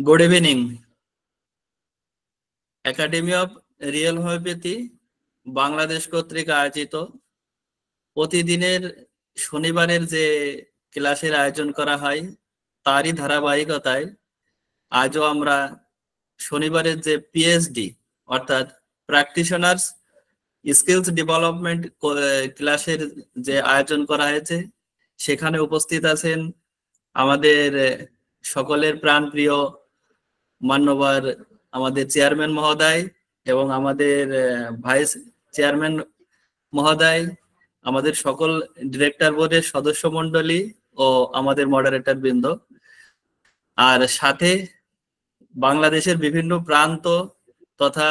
Good evening. Academy of real homeopathy Bangladesh কর্তৃক আয়োজিত প্রতিদিনের শনিবারের যে ক্লাসের আয়োজন করা হয় তারই ধারাবাহিকতায় আজও আমরা শনিবারের যে পিএইচডি অর্থাৎ প্র্যাকটিশনার্স স্কিলস ডেভেলপমেন্ট ক্লাসের যে আয়োজন করা হয়েছে সেখানে উপস্থিত আছেন আমাদের সকলের প্রাণপ্রিয় মান্যবর আমাদের চেয়ারম্যান মহোদয় এবং আমাদের ভাইস চেয়ারম্যান মহোদয়, আমাদের সকল ডিরেক্টর বোর্ডের সদস্য মন্ডলী ও আমাদের মডারেটর বৃন্দ, আর সাথে বাংলাদেশের বিভিন্ন প্রান্ত তথা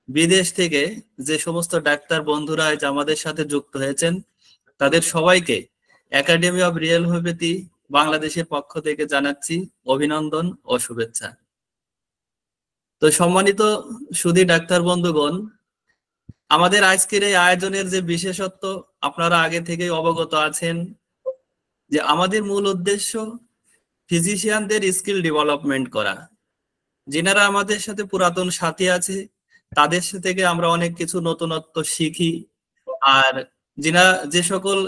বিদেশ থেকে যে সমস্ত ডাক্তার বন্ধুরা আজ আমাদের সাথে যুক্ত হয়েছেন তাদের সবাইকে একাডেমি অফ রিয়েল হোমিওপ্যাথি বাংলাদেশের পক্ষ থেকে জানাচ্ছি অভিনন্দন ও শুভেচ্ছা। তো সম্মানিত সুধী ডাক্তার বন্ধুগণ, আমাদের আজকের এই আয়োজনের যে বিশেষত্ব আপনারা আগে থেকেই অবগত আছেন যে আমাদের মূল উদ্দেশ্য ফিজিশিয়ানদের স্কিল ডেভেলপমেন্ট করা। যিনারা আমাদের সাথে পুরাতন সাথী আছে তাদের থেকে আমরা অনেক কিছু নতুনত্ব শিখি, আর যে সকল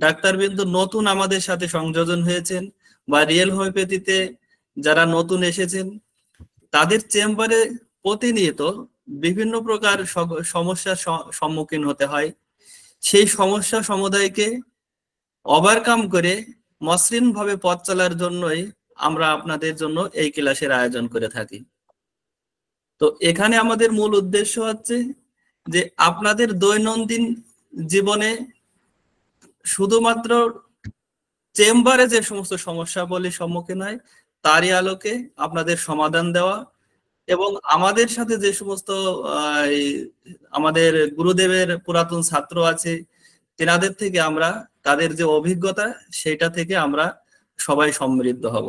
ডাক্তারবৃন্দ নতুন আমাদের সাথে সংযোজন হয়েছেন বা রিয়েল হোমিওপ্যাথিতে যারা নতুন এসেছেন তাদের চেম্বারে প্রতিনিয়ত বিভিন্ন প্রকার সমস্যার সম্মুখীন হতে হয়। সেই সমস্যা সমুদায়কে ওভারকাম করে মসৃণ ভাবে পথ চলার জন্যই আমরা আপনাদের জন্য এই ক্লাসের আয়োজন করে থাকি। তো এখানে আমাদের মূল উদ্দেশ্য হচ্ছে যে আপনাদের দৈনন্দিন জীবনে শুধুমাত্র চেম্বারে যে সমস্ত সমস্যা বলে সম্মুখীন হয় তারই আলোকে আপনাদের সমাধান দেওয়া, এবং আমাদের সাথে যে সমস্ত আমাদের গুরুদেবের পুরাতন ছাত্র আছে তেনাদের থেকে আমরা তাদের যে অভিজ্ঞতা সেটা থেকে আমরা সবাই সমৃদ্ধ হব।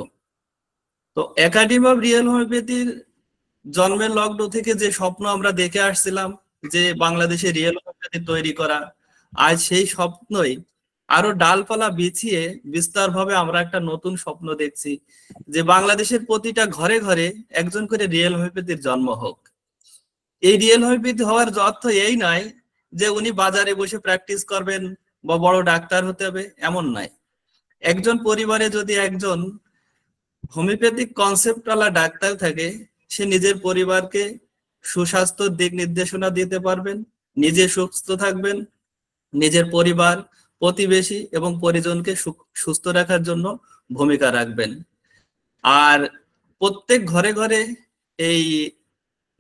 তো একাডেমি অফ রিয়েল হোমিওপ্যাথির জন্মের লগ্ন থেকে যে স্বপ্ন আমরা দেখে আসছিলাম যে বাংলাদেশে রিয়েল হোমিওপ্যাথি তৈরি করা, আজ সেই স্বপ্নই আরো ডালপালা বিছিয়ে বিস্তার ভাবে আমরা একটা নতুন স্বপ্ন দেখছি যে বাংলাদেশের প্রতিটা ঘরে ঘরে একজন করে রিয়েল হোমিওপ্যাথির জন্ম হোক। এই রিয়েল হোমিওপ্যাথি হওয়ার অর্থ এই নয় যে উনি বাজারে বসে প্র্যাকটিস করবেন বা বড় ডাক্তার হতে হবে, এমন নয়। একজন পরিবারে যদি একজন হোমিওপ্যাথিক কনসেপ্টওয়ালা ডাক্তার থাকে সে নিজের পরিবারকে সুস্বাস্থ্যের দিক নির্দেশনা দিতে পারবেন, নিজে সুস্থ থাকবেন, নিজের পরিবার প্রতিবেশী এবং পরিজনকে সুস্থ রাখার জন্য ভূমিকা রাখবেন। আর প্রত্যেক ঘরে ঘরে এই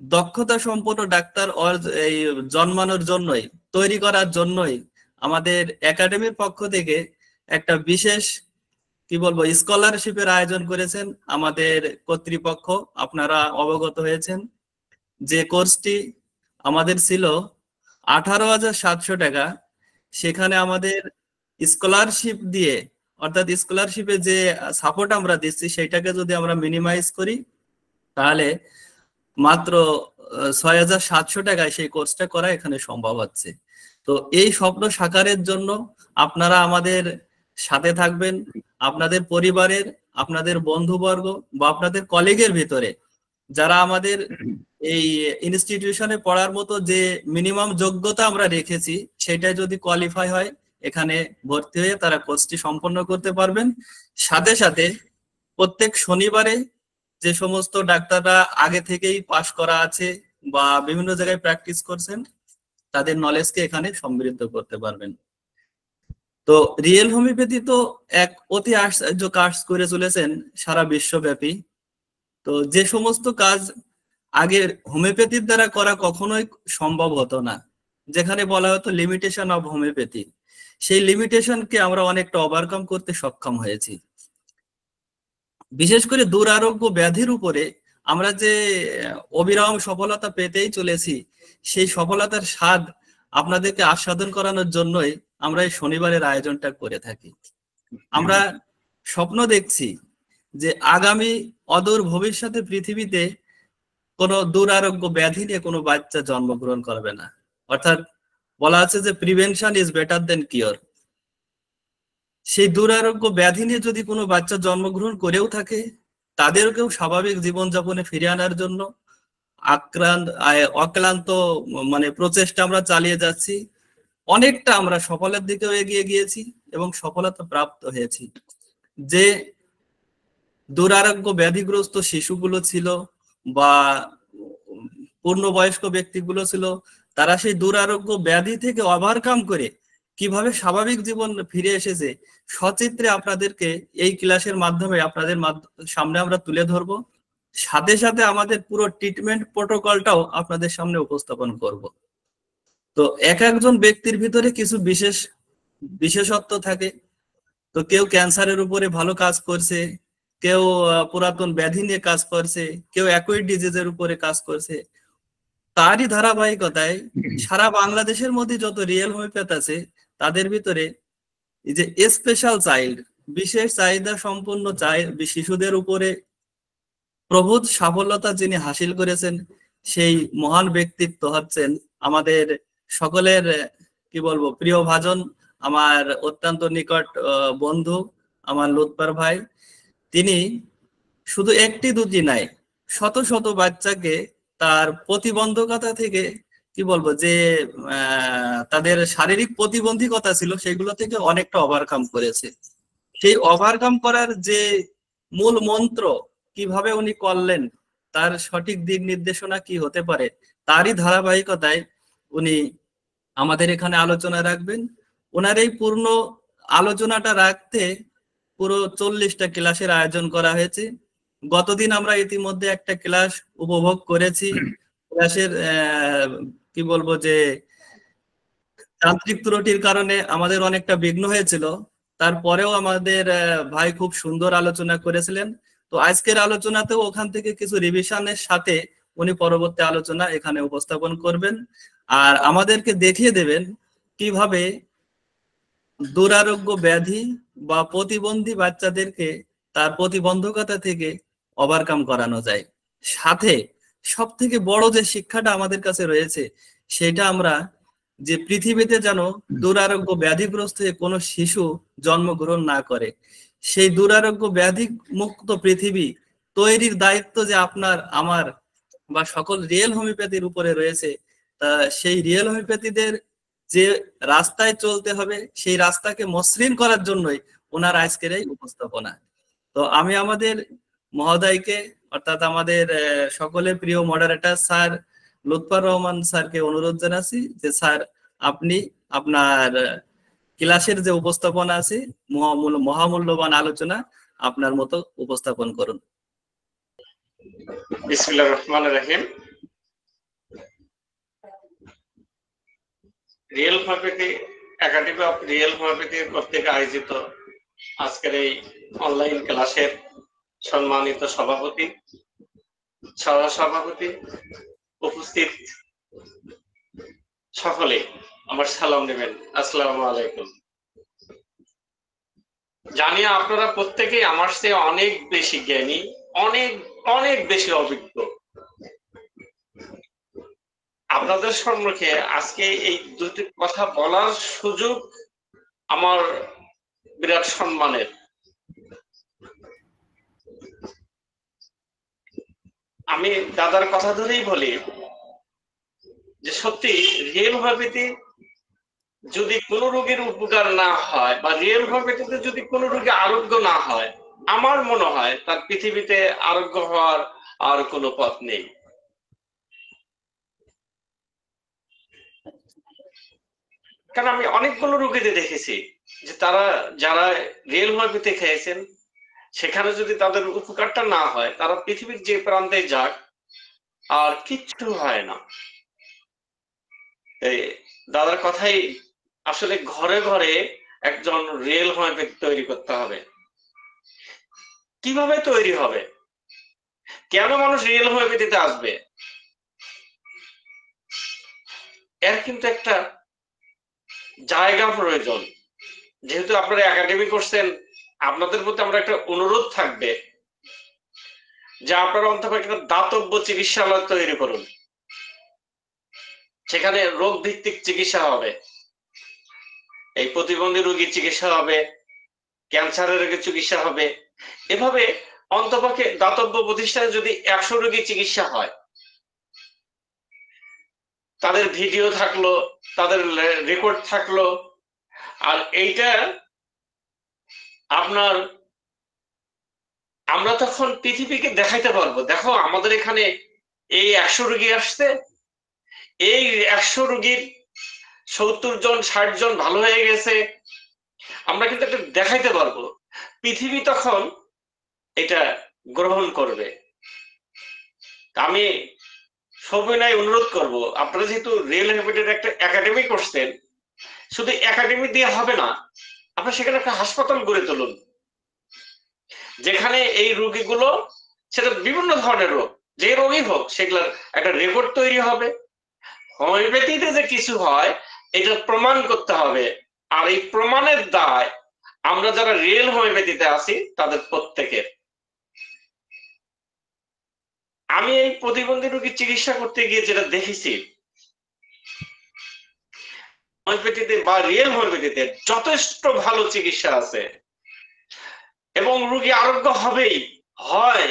দক্ষতা সম্পন্ন ডাক্তার এই জন্মানোর জন্যই তৈরি করার জন্যই আমাদের একাডেমির পক্ষ থেকে একটা বিশেষ স্কলারশিপের আয়োজন করেছেন আমাদের কর্তৃপক্ষ। আপনারা অবগত হয়েছেন যে কোর্সটি আমাদের ছিল 18,700 টাকা, সেখানে আমাদের স্কলারশিপ দিয়ে অর্থাৎ স্কলারশিপে যে সাপোর্ট আমরা দিচ্ছি সেটাকে যদি আমরা মিনিমাইজ করি তাহলে মাত্র 6,700 টাকায় সেই কোর্সটা করা এখানে সম্ভব হচ্ছে। তো এই স্বপ্ন সাকারের জন্য আপনারা আমাদের সাথে থাকবেন। আপনাদের পরিবারের, আপনাদের বন্ধুবর্গ বা আপনাদের কলিগের ভিতরে যারা আমাদের এই ইনস্টিটিউশনে পড়ার মতো যে মিনিমাম যোগ্যতা আমরা রেখেছি সেটাই যদি কোয়ালিফাই হয় এখানে ভর্তি হয়ে তারা কোর্সটি সম্পন্ন করতে পারবেন। সাথে সাথে প্রত্যেক শনিবারে যে সমস্ত ডাক্তাররা আগে থেকেই পাশ করা আছে বা বিভিন্ন জায়গায় প্র্যাকটিস করছেন তাদের নলেজকে এখানে সমৃদ্ধ করতে পারবেন। তো রিয়েল হোমিওপ্যাথি তো এক অতি আশ্চর্য কাজ করে চলেছেন সারা বিশ্বব্যাপী। তো যে সমস্ত কাজ আগে হোমিওপ্যাথির দ্বারা করা কখনোই সম্ভব হতো না, যেখানে বলা হতো লিমিটেশন অফ হোমিওপ্যাথি, সেই লিমিটেশনকে আমরা অনেকটা ওভারকাম করতে সক্ষম হয়েছি। বিশেষ করে দুরারোগ্য ব্যাধির উপরে আমরা যে অবিরাম সফলতা পেতেই চলেছি, সেই সফলতার স্বাদ আপনাদেরকে আস্বাদন করানোর জন্যই আমরা এই শনিবারের আয়োজনটা করে থাকি। আমরা স্বপ্ন দেখছি যে আগামী অদূর ভবিষ্যতে পৃথিবীতে কোনো দুরারোগ্য ব্যাধি নিয়ে কোনো বাচ্চা জন্মগ্রহণ করবে না। অর্থাৎ বলা আছে যে prevention is better then cure. সেই দুরারোগ্য ব্যাধি নিয়ে যদি কোনো বাচ্চা জন্মগ্রহণ করেও থাকে তাদেরকেও স্বাভাবিক জীবনযাপনে ফিরিয়ে আনার জন্য অক্লান্ত মানে প্রচেষ্টা আমরা চালিয়ে যাচ্ছি। অনেকটা আমরা সফলের দিকেও এগিয়ে গিয়েছি এবং সফলতা প্রাপ্ত হয়েছি। যে দুরারোগ্য ব্যাধিগ্রস্ত শিশুগুলো ছিল বা পূর্ণবয়স্ক ব্যক্তিগুলো ছিল, তারা সেই দুরারোগ্য ব্যাধি থেকে ওভারকাম করে কিভাবে স্বাভাবিক জীবন ফিরে এসেছে সচিত্রে আপনাদেরকে এই ক্লাসের মাধ্যমে আপনাদের সামনে আমরা তুলে ধরবো। সাথে সাথে আমাদের পুরো ট্রিটমেন্ট প্রোটোকলটাও আপনাদের সামনে উপস্থাপন করব। তো এক একজন ব্যক্তির ভিতরে কিছু বিশেষত্ব থাকে। তো কেউ ক্যান্সারের উপরে ভালো কাজ করছে, কেউ পুরাতন ব্যাধি নিয়ে কাজ করছে, কেউ একই ডিজিজের উপরে কাজ করছে। তারই ধারাবাহিকতায় সারা বাংলাদেশের মধ্যে যত রিয়েল হোমিওপ্যাথ আছে তাদের ভিতরে এই যে স্পেশাল চাইল্ড, বিশেষ চাহিদা সম্পন্ন শিশুদের উপরে প্রভূত সাফল্যতা যিনি হাসিল করেছেন, সেই মহান ব্যক্তিত্ব হচ্ছেন আমাদের সকলের কি বলবো প্রিয় ভাজন, আমার অত্যন্ত নিকট বন্ধু আমার লুৎফর ভাই। তিনি শুধু একটি দুটি নাই, শত শত বাচ্চাকে তার প্রতিবন্ধকতা থেকে কি বলবো যে তাদের শারীরিক প্রতিবন্ধকতা ছিল সেগুলো থেকে অনেকটা ওভারকাম করেছে। সেই ওভারকাম করার যে মূল মন্ত্র কিভাবে উনি করলেন, তার সঠিক দিক নির্দেশনা কি হতে পারে, তারই ধারাবাহিকতায় উনি আমাদের এখানে আলোচনা রাখবেন। ওনার এই পূর্ণ আলোচনাটা রাখতে পুরো 40টা ক্লাসের আয়োজন করা হয়েছে। গতদিন আমরা ইতিমধ্যে একটা ক্লাস উপভোগ করেছি। ক্লাসের কি বলবো যে যান্ত্রিক ত্রুটির কারণে আমাদের অনেকটা বিঘ্ন হয়েছিল, তারপরেও আমাদের ভাই খুব সুন্দর আলোচনা করেছিলেন। তো আজকের আলোচনাতেও ওখান থেকে কিছু রিভিশনের সাথে উনি পরবর্তী আলোচনা এখানে উপস্থাপন করবেন আর আমাদেরকে দেখিয়ে দেবেন কিভাবে দুরারোগ্য ব্যাধি বা প্রতিবন্ধী বাচ্চাদেরকে তার প্রতিবন্ধকতা থেকে ওভারকাম করানো যায়। সাথে সব থেকে বড় যে শিক্ষাটা আমাদের কাছে রয়েছে সেটা আমরা যে পৃথিবীতে যেন দুরারোগ্য ব্যাধিগ্রস্ত হয়ে কোনো শিশু জন্মগ্রহণ না করে, সেই দুরারোগ্য ব্যাধি মুক্ত পৃথিবী তৈরির দায়িত্ব যে আপনার আমার বা সকল রিয়েল হোমিওপ্যাথির উপরে রয়েছে। তা সেই রিয়েল হোমিওপ্যাথিদের যে রাস্তায় চলতে হবে সেই রাস্তাকে মসৃণ করার জন্যই ওনার আজকের এই উপস্থাপনা। তো আমি আমাদের মহোদয়কে অর্থাৎ আমাদের সকলের প্রিয় মডারেটর স্যার লুৎফর রহমান স্যারকে অনুরোধ জানাচ্ছি যে স্যার আপনি আপনার ক্লাসের যে উপস্থাপনা আছে মহামূল্যবান আলোচনা আপনার মতো উপস্থাপন করুন। বিসমিল্লাহির রহমানির রহিম। Real homeopathy academy of real homeopathy কর্তৃক আয়োজিত আজকের এই অনলাইন ক্লাসের সম্মানিত সভাপতি, সহসভাপতি, উপস্থিত সকলে আমার সালাম নেবেন, আসসালামু আলাইকুম। জানি আপনারা প্রত্যেকেই আমার চেয়ে অনেক বেশি জ্ঞানী, অনেক অনেক বেশি অভিজ্ঞ। আপনাদের সম্মুখে আজকে এই দুটি কথা বলার সুযোগ আমার বিরাট সম্মানের। আমি দাদার কথা ধরেই বলি যে সত্যি রিয়েল হোমিওপ্যাথি যদি কোনো রোগীর উপকার না হয় বা রিয়েল হোমিওপ্যাথিতে যদি কোনো রোগী আরোগ্য না হয়, আমার মনে হয় তার পৃথিবীতে আরোগ্য হওয়ার আর কোনো পথ নেই। কারণ আমি অনেকগুলো রোগীদের দেখেছি যে তারা যারা রিয়েল হোমিওপ্যাথি খেয়েছেন সেখানে যদি তাদের উপকারটা না হয়, তারা পৃথিবীর যে প্রান্তে যাক আর কিচ্ছু হয় না। দাদার কথাই আসলে ঘরে ঘরে একজন রিয়েল হোমিওপ্যাথি তৈরি করতে হবে। কিভাবে তৈরি হবে? কেন মানুষ রিয়েল হোমিওপ্যাথিতে আসবে? এর কিন্তু একটা জায়গা প্রয়োজন। যেহেতু আপনারা একাডেমি করছেন, আপনাদের প্রতি আমরা একটা অনুরোধ থাকবে যে আপনারা অন্তত একটা দাতব্য চিকিৎসালয় তৈরি করুন। সেখানে রোগ ভিত্তিক চিকিৎসা হবে, এই প্রতিবন্ধী রোগীর চিকিৎসা হবে, ক্যান্সারের রোগীর চিকিৎসা হবে। এভাবে অন্তপক্ষে দাতব্য প্রতিষ্ঠানে যদি 100 রোগী চিকিৎসা হয়, তাদের ভিডিও থাকলো, তাদের রেকর্ড থাকলো, আর এইটা আপনার আমরা তখন পৃথিবীকে দেখাইতে পারবো, দেখো আমাদের এখানে এই 100 রোগী আসছে, এই 100 রোগীর 70 জন 60 জন ভালো হয়ে গেছে, আমরা কিন্তু একটা দেখাইতে পারবো। পৃথিবী তখন এটা গ্রহণ করবে। আমি সবিনয় অনুরোধ করব, আপনারা যেহেতু রিয়েল হ্যাবিটের একটা একাডেমি করছেন, শুধু একাডেমি দিয়ে হবে না, আপনারা সেখানে একটা হাসপাতাল গড়ে তুলুন, যেখানে এই রোগীগুলো, সেটা বিভিন্ন ধরনের রোগ, যে রোগই হোক, সেগুলোর একটা রেকর্ড তৈরি হবে। হোমিওপ্যাথিতে যে কিছু হয় এটা প্রমাণ করতে হবে, আর এই প্রমাণের দায় আমরা যারা রিয়েল হোমিওপ্যাথিতে আছি তাদের প্রত্যেকের। আমি এই প্রতিবন্ধী রোগীর চিকিৎসা করতে গিয়ে যেটা দেখেছি, হোমিওপ্যাথিতে বা রিয়েল হোমিওপ্যাথিতে যথেষ্ট ভালো চিকিৎসা আছে এবং রোগী আরোগ্য হবেই হয়,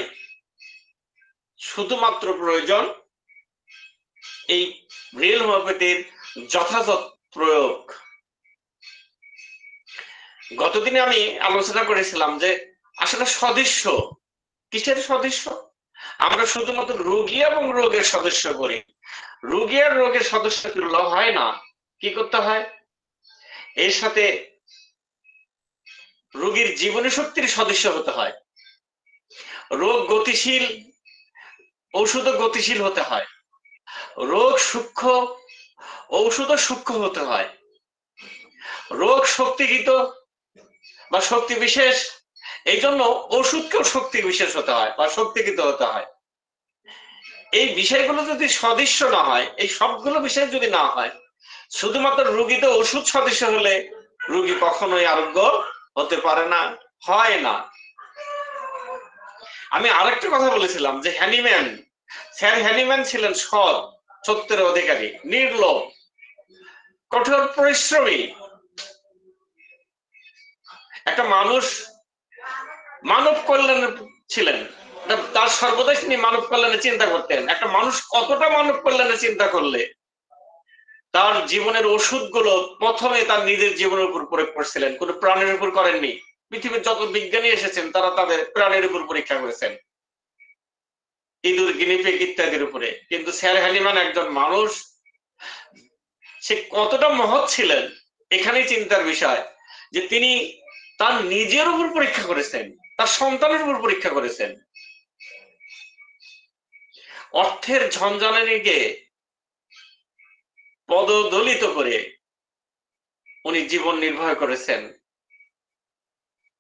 শুধুমাত্র প্রয়োজন এই রিয়েল হোমিওপ্যাথির যথাযথ প্রয়োগ। গতদিনে আমি আলোচনা করেছিলাম যে আসলে সদস্য কিসের সদস্য, আমরা শুধুমাত্র রোগী এবং রোগের সদস্য করি, রোগী আর রোগের সদস্য করলে হয় না, কি করতে হয়, এর সাথে রোগীর জীবনী শক্তির সদস্য হতে হয়। রোগ গতিশীল, ঔষধ গতিশীল হতে হয়, রোগ সূক্ষ্ম, ঔষধ সূক্ষ্ম হতে হয়, রোগ শক্তিগত বা শক্তি বিশেষ, এই জন্য ওষুধকেও শক্তি বিশেষ হতে হয় বা শক্তিগত হতে হয়। এই বিষয়গুলো যদি সদস্য না হয়, এই সবগুলো বিষয় যদি না হয়, শুধুমাত্র রোগীতে ওষুধ সদস্য হলে রোগী কখনোই আরোগ্য হতে পারে না, হয় না। আমি আরেকটা কথা বলেছিলাম যে হ্যানিম্যান, স্যার হ্যানিম্যান ছিলেন সৎ, সত্যের অধিকারী, নির্লোভ, কঠোর পরিশ্রমী একটা মানুষ, মানব কল্যাণে ছিলেন, তার সর্বদাই তিনি মানব কল্যাণে চিন্তা করতেন। একটা মানুষ কতটা মানব কল্যাণে চিন্তা করলে তার জীবনের ওষুধগুলো প্রথমে তার নিজের জীবনের উপর প্রয়োগ করছিলেন, কোনো প্রাণের উপর করেননি। পৃথিবীর যত বিজ্ঞানী এসেছেন তারা তাদের প্রাণের উপর পরীক্ষা করেছেন, ইঁদুর, গিনিপিগ ইত্যাদির উপরে। কিন্তু স্যার হ্যানিম্যান একজন মানুষ, সে কতটা মহৎ ছিলেন এখানেই চিন্তার বিষয়, যে তিনি তার নিজের উপর পরীক্ষা করেছেন, তার সন্তানের উপর পরীক্ষা করেছেন। অর্থের ঝঞ্ঝানিকে পদদলিত করে উনি জীবন নির্বাহ করেছেন।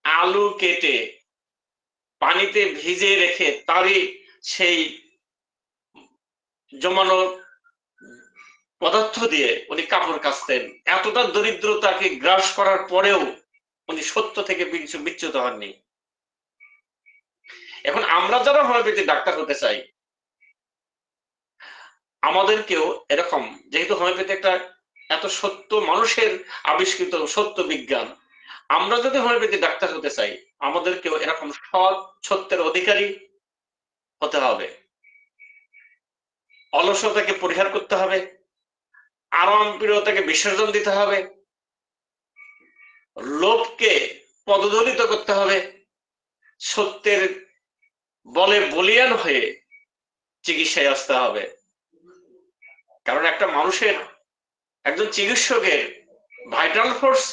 আলু কেটে পানিতে ভিজে রেখে তারই সেই জমানো পদার্থ দিয়ে উনি কাপড় কাচতেন। এতটা দরিদ্রতাকে গ্রাস করার পরেও উনি সত্য থেকে বিচ্যুত হননি। এখন আমরা যারা হোমিওপ্যাথি ডাক্তার হতে চাই, আমাদেরকেও এরকম, যেহেতু হোমিওপ্যাথি একটা এত সত্য মানুষের আবিষ্কৃত সত্য বিজ্ঞান, আমরা যদি হোমিওপ্যাথি ডাক্তার হতে চাই, আমাদেরকেও এরকম সৎ সত্যের অধিকারী হতে হবে। অলসতাকে পরিহার করতে হবে, আরাম প্রিয়তাকে বিসর্জন দিতে হবে, লোভকে পদদলিত করতে হবে, সত্যের বলে বলিয়ান হয়ে চিকিৎসায় আসতে হবে। কারণ একটা মানুষের, একজন চিকিৎসকের ভাইটাল ফোর্স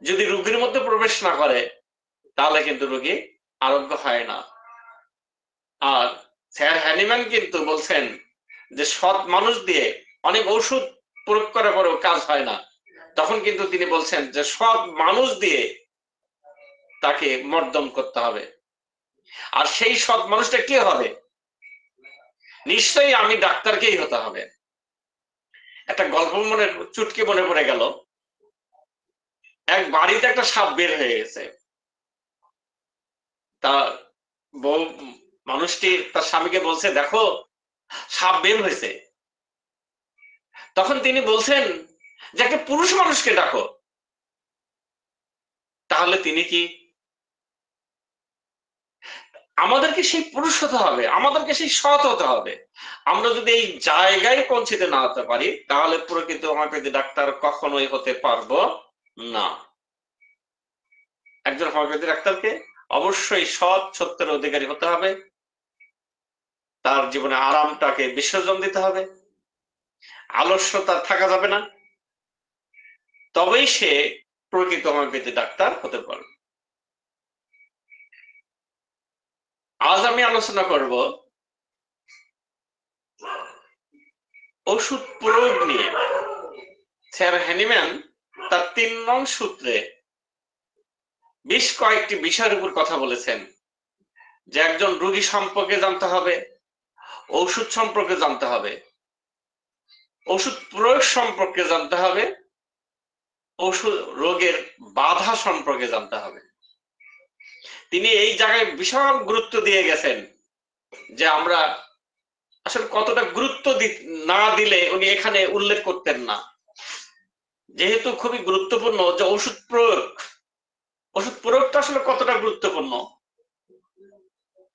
যদি রোগীর মধ্যে প্রবেশ না করে, তাহলে কিন্তু রোগী আরোগ্য হয় না। আর স্যার হ্যানিম্যান কিন্তু বলছেন যে সৎ মানুষ দিয়ে অনেক ওষুধ প্রয়োগ করার পরেও কাজ হয় না, তখন কিন্তু তিনি বলছেন যে সৎ মানুষ দিয়ে তাকে মর্দন করতে হবে। আর সেই সৎ মানুষটা কে হবে? নিশ্চয়ই আমি ডাক্তারকেই হতে হবে। একটা গল্প মনে চুটকি মনে পড়ে গেল, এক বাড়িতে একটা সাপ বের হয়ে গেছে। তা বউ, মানুষটি তার স্বামীকে বলছে, দেখো সাপ বের হয়েছে। তখন তিনি বলছেন যে একটা পুরুষ মানুষকে ডাকো। তাহলে তিনি কি, আমাদেরকে সেই পুরুষ হতে হবে, আমাদেরকে সেই সৎ হতে হবে। আমরা যদি এই জায়গায় পৌঁছিতে না হতে পারি, তাহলে প্রকৃত হোমিওপ্যাথি ডাক্তার কখনোই হতে পারবো না। একজন হোমিওপ্যাথি ডাক্তারকে অবশ্যই সৎ সত্যের অধিকারী হতে হবে, তার জীবনে আরামটাকে বিসর্জন দিতে হবে, আলস্যতা থাকা যাবে না, তবেই সে প্রকৃত হোমিওপ্যাথি ডাক্তার হতে পারবে। আজ আমি আলোচনা করব ওষুধ প্রয়োগ নিয়ে। স্যার হ্যানিম্যান তার ৩ নং সূত্রে বেশ কয়েকটি বিষয়ের উপর কথা বলেছেন, যে একজন রোগী সম্পর্কে জানতে হবে, ওষুধ সম্পর্কে জানতে হবে, ওষুধ প্রয়োগ সম্পর্কে জানতে হবে, ওষুধ রোগের বাধা সম্পর্কে জানতে হবে। তিনি এই জায়গায় বিশাল গুরুত্ব দিয়ে গেছেন, যে আমরা আসলে কতটা গুরুত্ব না দিলে উনি এখানে উল্লেখ করতেন না, যেহেতু খুবই গুরুত্বপূর্ণ যে ওষুধ প্রয়োগটা আসলে কতটা গুরুত্বপূর্ণ।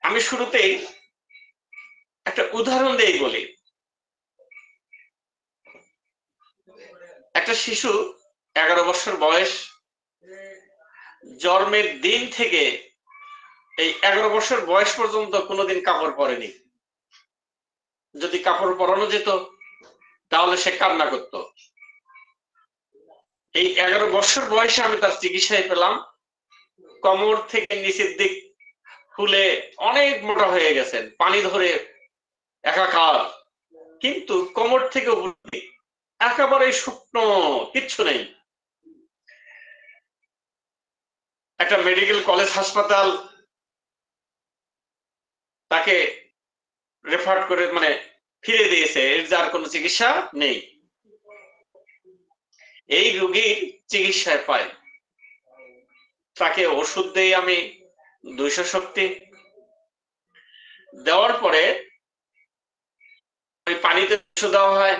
আমি শুরুতেই একটা উদাহরণ দিয়ে বলি। একটা শিশু 11 বছর বয়স, জন্মের দিন থেকে এই 11 বছর বয়স পর্যন্ত কোনোদিন কাপড় পরেনি। যদি কাপড় পরানো যেত তাহলে সে কান্না করত। এই 11 বছর বয়সে আমি তার চিকিৎসায় পেলাম, কোমর থেকে নিচের দিক ফুলে অনেক মোটা হয়ে গেছেন, পানি ধরে একাকার, কিন্তু কোমর থেকে একেবারে শুকনো, কিচ্ছু নেই। একটা মেডিকেল কলেজ হাসপাতাল তাকে রেফার করে ফিরে দিয়েছে, এর যার কোনো চিকিৎসা নেই। এই রোগীর চিকিৎসায় পাই, তাকে ওষুধ দেই আমি 200 শক্তি, দেওয়ার পরে ওই পানিতে দেওয়া হয়।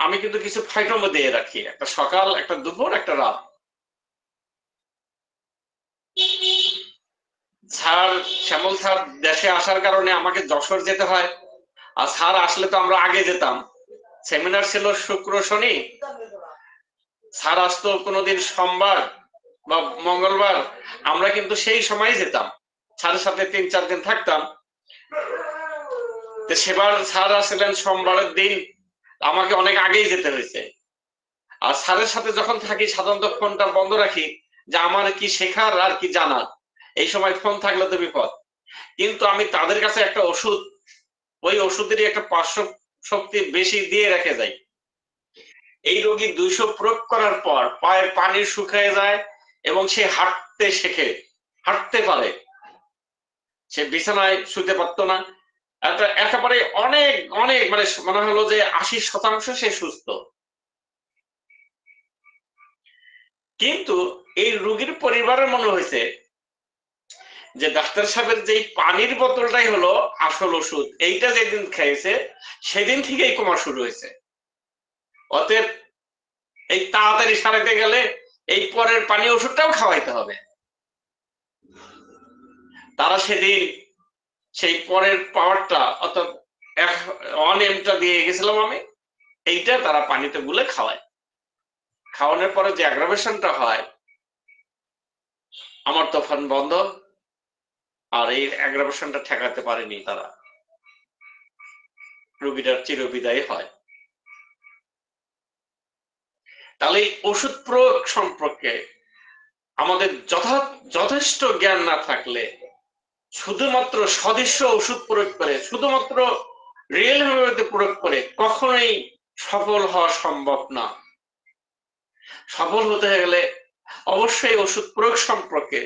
আমি কিন্তু কিছু ফাইটমও দিয়ে রাখি, একটা সকাল, একটা দুপুর, একটা রাত। স্যার শ্যামল স্যার দেশে আসার কারণে আমাকে যশোর যেতে হয়, আর স্যার আসলে তো আমরা আগে যেতাম। সেমিনার ছিল শুক্র শনি, স্যার আসতো কোনোদিন সোমবার বা মঙ্গলবার, আমরা কিন্তু সেই সময় যেতাম, স্যারের সাথে 3-4 দিন থাকতাম। সেবার স্যার আসলেন সোমবারের দিন, আমাকে অনেক আগেই যেতে হয়েছে। আর স্যারের সাথে যখন থাকি সাধারণত ফোনটা বন্ধ রাখি, যে আমার কি শেখার আর কি জানার, এই সময় ফোন থাকলে তো বিপদ। কিন্তু আমি তাদের কাছে একটা ওষুধ, ওই ওষুধেরই একটা পার্শ্ব শক্তি বেশি দিয়ে রেখে যাই। এই রোগী 200 প্রয়োগ করার পর পায়ের পানি শুকিয়ে যায় এবং সে হাঁটতে শেখে, হাঁটতে পারে। সে বিছানায় শুতে পারতো না, একেবারে অনেক অনেক মনে হলো যে 80% সে সুস্থ। কিন্তু এই রোগীর পরিবারের মনে হয়েছে যে ডাক্তার সাহেবের যে পানির বোতলটাই হলো আসল ওষুধ, এইটা যেদিন খেয়েছে সেদিন থেকেই কমা শুরু হয়েছে। অতএব এই তাড়াতাড়ি সারাতে গেলে এই পরের পানি ওষুধটাও খাওয়াইতে হবে। তারা সেদিন সেই পরের পাওয়ারটা অর্থাৎ 1 mটা দিয়ে গেছিলাম আমি, এইটা তারা পানিতে গুলে খাওয়ায়। খাওয়ানোর পরে যে অ্যাগ্রাভেশনটা হয়, আমার তখন বন্ধ, আর এই অ্যাগ্রাভেশনটা ঠেকাতে পারেনি তারা, রোগীটার চিরবিদায় হয়। তাহলে ওষুধ প্রয়োগ সম্পর্কে আমাদের যথেষ্ট জ্ঞান না থাকলে, শুধুমাত্র সদৃশ্য ওষুধ প্রয়োগ করে, শুধুমাত্র রিয়েল হোমিওপ্যাথি প্রয়োগ করে কখনোই সফল হওয়া সম্ভব না। সফল হতে গেলে অবশ্যই ওষুধ প্রয়োগ সম্পর্কে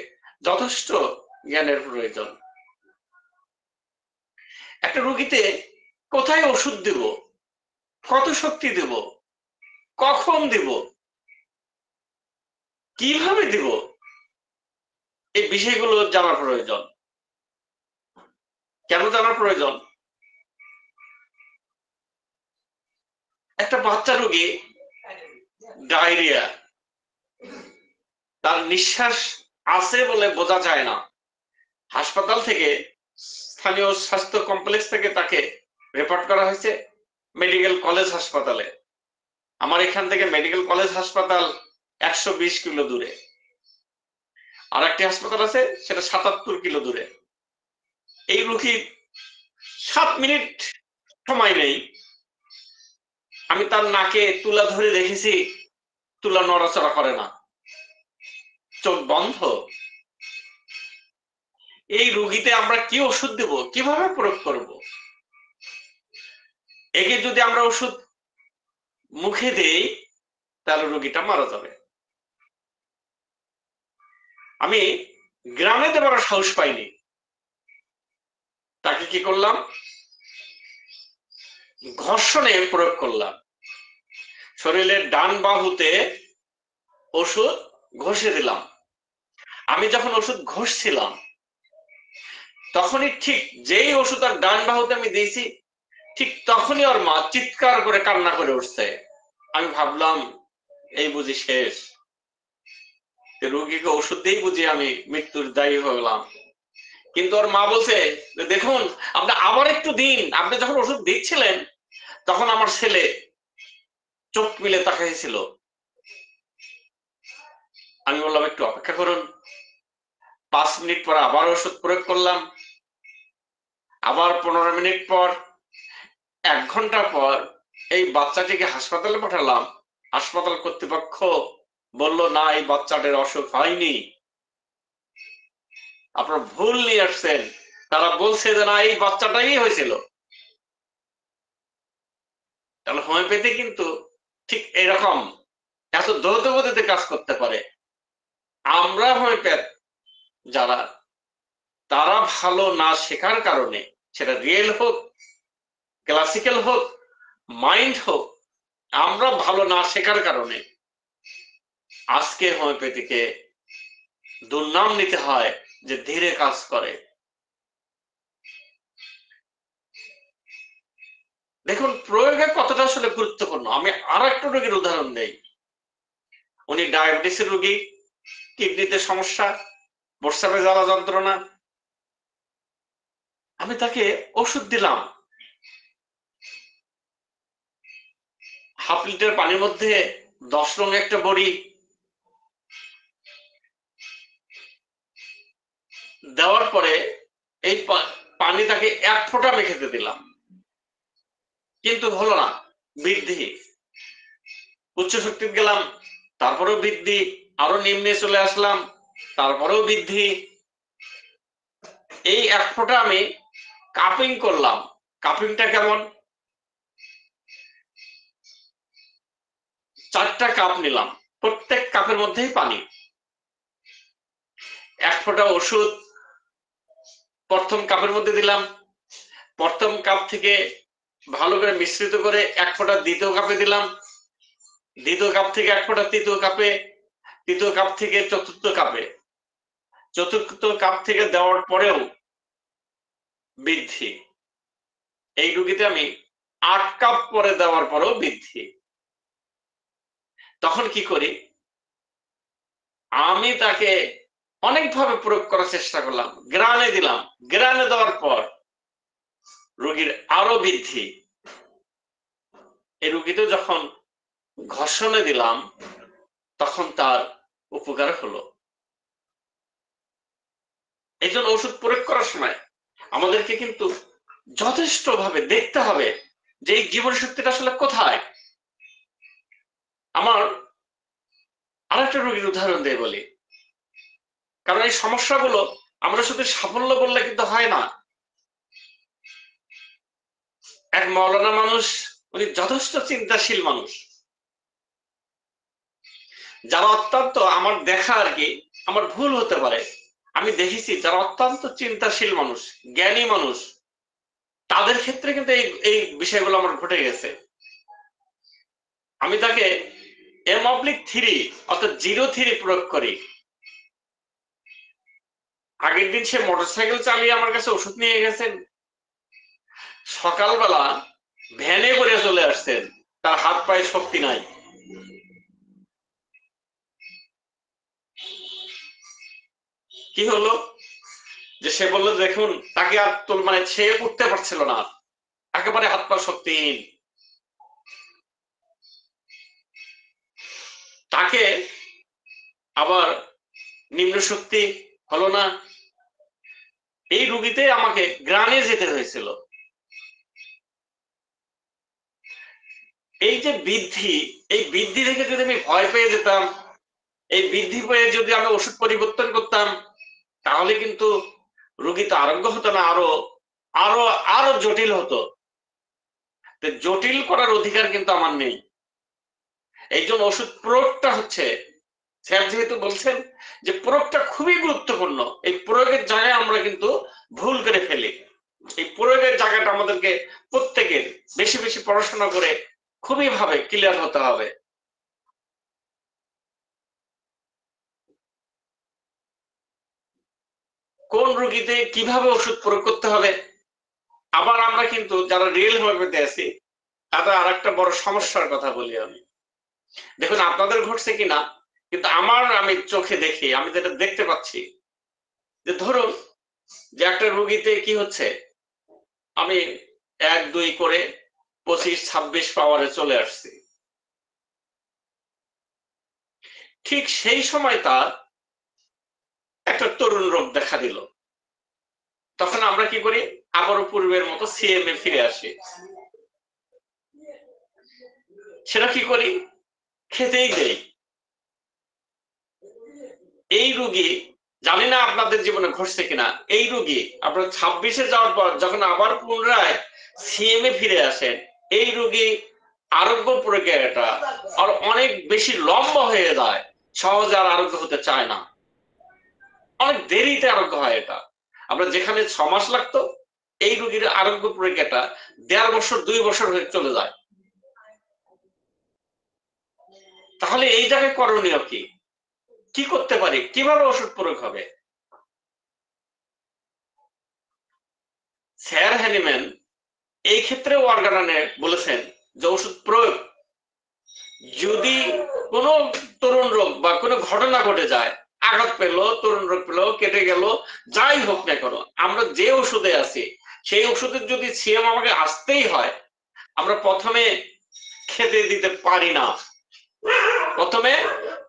যথেষ্ট জ্ঞানের প্রয়োজন। একটা রোগীতে কোথায় ওষুধ দেব, কত শক্তি দেব, কখন দেব, কিভাবে দেব, এই বিষয়গুলো জানা প্রয়োজন। কেন জানা প্রয়োজন? একটা বাচ্চা রোগী ডায়রিয়া, তার নিঃশ্বাস আছে বলে বোঝা যায় না, হাসপাতাল থেকে স্থানীয় স্বাস্থ্য কমপ্লেক্স থেকে তাকে রেফার করা হয়েছে মেডিকেল কলেজ হাসপাতালে। আমার এখান থেকে মেডিকেল কলেজ হাসপাতাল 120 কিলো দূরে, আর একটি হাসপাতাল আছে সেটা 77 কিলো দূরে। এই রোগীর 7 মিনিট সময় নেই, আমি তার নাকে তুলা ধরে দেখেছি, তুলা নড়াচড়া করে না, চোখ বন্ধ। এই রোগীতে আমরা কি ওষুধ দেব, কিভাবে প্রয়োগ করব? একে যদি আমরা ওষুধ মুখে দেই তাহলে রোগীটা মারা যাবে। আমি গ্রামে দেবার সাহস পাইনি, তাকে কি করলাম, ঘর্ষণে প্রয়োগ করলাম। শরীরের ডান বাহুতে ওষুধ ঘষে দিলাম। আমি যখন ওষুধ ঘষছিলাম তখনই ঠিক যেই ওষুধ আর ডান বাহুতে আমি দিয়েছি, ঠিক তখনই ওর মা চিৎকার করে কান্না করে উঠছে। আমি ভাবলাম এই বুঝি শেষ, রোগীকে ওষুধ দিয়েই বুঝি আমি মৃত্যুর দায়ী হলাম। কিন্তু ওর মা বলছে, দেখুন আপনি আবার একটু দিন, আপনি যখন ওষুধ দিচ্ছিলেন তখন আমার ছেলে চোখ মিলে তাকাইছিল। আমি বললাম একটু অপেক্ষা করুন। 5 মিনিট পর আবার ওষুধ প্রয়োগ করলাম, আবার 15 মিনিট পর, 1 ঘন্টা পর এই বাচ্চাটিকে হাসপাতালে পাঠালাম। হাসপাতাল কর্তৃপক্ষ বলল, না, এই বাচ্চাটির অসুখ হয়নি, আপনারা ভুল নিয়ে আসছেন। তারা বলছে যে না, এই বাচ্চাটাই হয়েছিল। তাহলে হোমিওপ্যাথি কিন্তু ঠিক এরকম এত দ্রুত গতিতে কাজ করতে পারে। আমরা হোমিওপ্যাথ যারা, তারা ভালো না শেখার কারণে, সেটা রিয়েল হোক, ক্লাসিক্যাল হোক, মাইন্ড হোক, আমরা ভালো না শেখার কারণে আজকে হোমিওপ্যাথিকে দুর্নাম নিতে হয় যে ধীরে কাজ করে। দেখুন প্রয়োগে কতটা আসলে গুরুত্বপূর্ণ। আমি আর একটা রোগীর উদাহরণ দেই। উনি ডায়াবেটিসের রোগী, কিডনিতে সমস্যা, প্রস্রাবে জ্বালা যন্ত্রণা। আমি তাকে ওষুধ দিলাম, 1/2 লিটার পানির মধ্যে 10 রঙ একটা বড়ি দেওয়ার পরে এই পানি তাকে 1 ফোঁটা মেখেতে দিলাম, কিন্তু হলো না, বৃদ্ধি। উচ্চ শক্তি গেলাম, তারপরেও বৃদ্ধি। আরো নিম্নে চলে আসলাম, তারপরেও বৃদ্ধি। এই 1 ফোঁটা আমি কাপিং করলাম। কাপিংটা কেমন, 4টা কাপ নিলাম, প্রত্যেক কাপের মধ্যেই পানি। 1 ফোঁটা ওষুধ প্রথম কাপের মধ্যে দিলাম, প্রথম কাপ থেকে ভালো করে মিশ্রিত করে 1 ফোঁটা দ্বিতীয় কাপে দিলাম, দ্বিতীয় কাপ থেকে 1 ফোঁটা তৃতীয় কাপে, তৃতীয় কাপ থেকে চতুর্থ কাপে, চতুর্থ কাপ থেকে দেওয়ার পরেও বৃদ্ধি। এই রোগীতে আমি 8 কাপ পরে দেওয়ার পরেও বৃদ্ধি। তখন কি করি, আমি তাকে অনেকভাবে প্রয়োগ করার চেষ্টা করলাম, গ্রানে দিলাম, গ্রানে দেওয়ার পর রোগীর আরো বৃদ্ধি। এই রোগীতে যখন ঘর্ষণে দিলাম তখন তার উপকার হলো। এই জন্য ওষুধ প্রয়োগ করার সময় আমাদেরকে কিন্তু যথেষ্ট ভাবে দেখতে হবে যে এই জীবন শক্তিটা আসলে কোথায়। আমার আরেকটা রোগীর উদাহরণ দিয়ে বলি, কারণ এই সমস্যাগুলো আমরা শুধু সাফল্য বললে কিন্তু হয় না। এক মৌলানা মানুষ, উনি যথেষ্ট চিন্তাশীল মানুষ, যারা অত্যন্ত, আমার দেখা আর কি, আমার ভুল হতে পারে, আমি দেখেছি যারা অত্যন্ত চিন্তাশীল মানুষ, জ্ঞানী মানুষ, তাদের ক্ষেত্রে কিন্তু এই বিষয়গুলো আমার ঘটে গেছে। আমি তাকে M/3 অর্থাৎ 0-3 প্রয়োগ করি। আগের দিন সে মোটরসাইকেল চালিয়ে আমার কাছে ওষুধ নিয়ে গেছেন, সকালবেলা ভ্যানে করে চলে আসছেন, তার হাত পায়ে শক্তি নাই। কি হলো, যে সে বললো দেখুন তাকে আর মানে সে উঠতে পারছিল না, একেবারে হাত পা শক্তিহীন। তাকে আবার নিম্ন শক্তি হলো না, এই রুগীতে আমাকে গ্রামে যেতে হয়েছিল। এই যে বৃদ্ধি, এই বৃদ্ধি থেকে যদি আমি ভয় পেয়ে যেতাম, এই বৃদ্ধি পেয়ে যদি আমি ওষুধ পরিবর্তন করতাম, তাহলে কিন্তু রোগী তো আরোগ্য হতো না, আরো আরো আরো জটিল হতো। জটিল করার অধিকার কিন্তু আমার নেই। এই জন্য ওষুধ প্রয়োগটা হচ্ছে, স্যার যেহেতু বলছেন যে প্রয়োগটা খুবই গুরুত্বপূর্ণ, এই প্রয়োগের জায়গায় আমরা কিন্তু ভুল করে ফেলি। এই প্রয়োগের জায়গাটা আমাদেরকে প্রত্যেকের বেশি বেশি পড়াশোনা করে খুবই ভাবে ক্লিয়ার হতে হবে। কোন রোগীতে কিভাবে ওষুধ প্রয়োগ করতে হবে। আবার আমরা কিন্তু যারা রিয়েল হোমিওপ্যাথি আছি, তাদের আর একটা বড় সমস্যার কথা বলি আমি। দেখুন আপনাদের ঘটছে কিনা, কিন্তু আমি চোখে দেখি, আমি যেটা দেখতে পাচ্ছি, যে ধরুন যে একটা রোগীতে কি হচ্ছে, আমি 1-2 করে 25-26 পাওয়ারে চলে আসছি। ঠিক সেই সময় তার একটা তরুণ রোগ দেখা দিল। তখন আমরা কি করি, আবারও পূর্বের মতো সিএমএ ফিরে আসি। সেটা কি করি, খেতেই দেই। এই রোগী, জানি না আপনাদের জীবনে ঘটছে কিনা, এই রোগী আপনার 26-এ যাওয়ার পর যখন আবার পুনরায় সিএমএ ফিরে আসেন, এই রোগী আরোগ্য প্রক্রিয়াটা আর অনেক বেশি লম্বা হয়ে যায়, সহজে আর আরোগ্য হতে চায় না, অনেক দেরিতে আরোগ্য হয়। এটা আমরা যেখানে 6 মাস লাগতো, এই রোগীর আরোগ্য প্রক্রিয়াটা 1.5 বছর 2 বছর হয়ে চলে যায়। তাহলে এই জায়গায় করণীয় কি, কি করতে পারি, কিভাবে ওষুধ প্রয়োগ হবে। স্যার হ্যানিম্যান এই ক্ষেত্রে ওয়ার্গানানে বলেছেন যে ওষুধ প্রয়োগ যদি কোনো তরুণ রোগ বা কোনো ঘটনা ঘটে যায়, আঘাত পেল, তরুণ রোগ পেল, কেটে গেল, যাই হোক না কেন, আমরা যে ওষুধে আছি সেই ওষুধের যদি সিএম আমাকে আসতেই হয়, আমরা প্রথমে খেতে দিতে পারি না, প্রথমে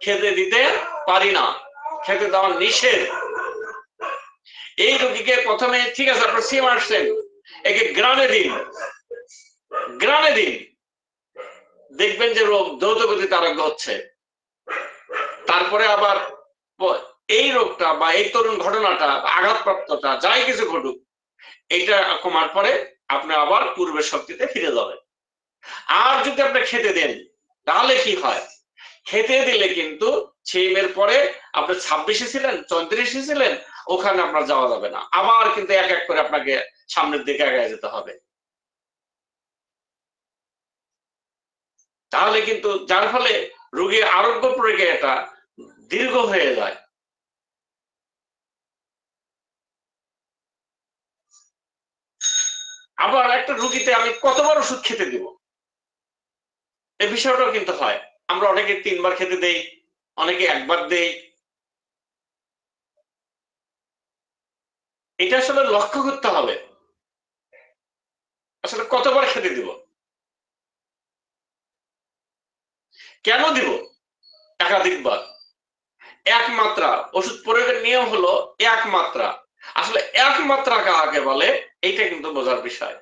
খেতে দিতে পারি না, খেতে দেওয়া নিষেধ। এই রোগীকে প্রথমে ঠিক আছে আপনার সিএম আসছেন, একে গ্রানে দিন, গ্রানে দিন, দেখবেন যে রোগ দ্রুত গতিতে আরোগ্য হচ্ছে। তারপরে আবার এই রোগটা বা এই তরুণ ঘটনাটা, আঘাতপ্রাপ্তটা, যাই কিছু ঘটুক, এটা কমার পরে আপনি আবার পূর্বের শক্তিতে ফিরে যাবেন। আর যদি আপনি খেতে দেন, তাহলে কি হয়, খেতে দিলে কিন্তু সিএমের পরে আপনি 26-এ ছিলেন, 34-এ ছিলেন, ওখানে আপনার যাওয়া যাবে না, আবার কিন্তু এক এক করে আপনাকে সামনের দিকে এগিয়ে যেতে হবে। তাহলে কিন্তু যার ফলে রোগীর আরোগ্য প্রক্রিয়াটা দীর্ঘ হয়ে যায়। আবার একটা রোগীতে আমি কতবার ওষুধ খেতে দিব, এই বিষয়টাও কিন্তু হয়। আমরা অনেকে 3 বার খেতে দেই, অনেকে 1 বার দেই। এটা আসলে লক্ষ্য করতে হবে, আসলে কতবার খেতে দিব, কেন দিব একাধিকবার। এক মাত্রা, ওষুধ প্রয়োগের নিয়ম হলো এক মাত্রা। আসলে এক মাত্রা কাকে বলে, এইটা কিন্তু বোঝার বিষয়।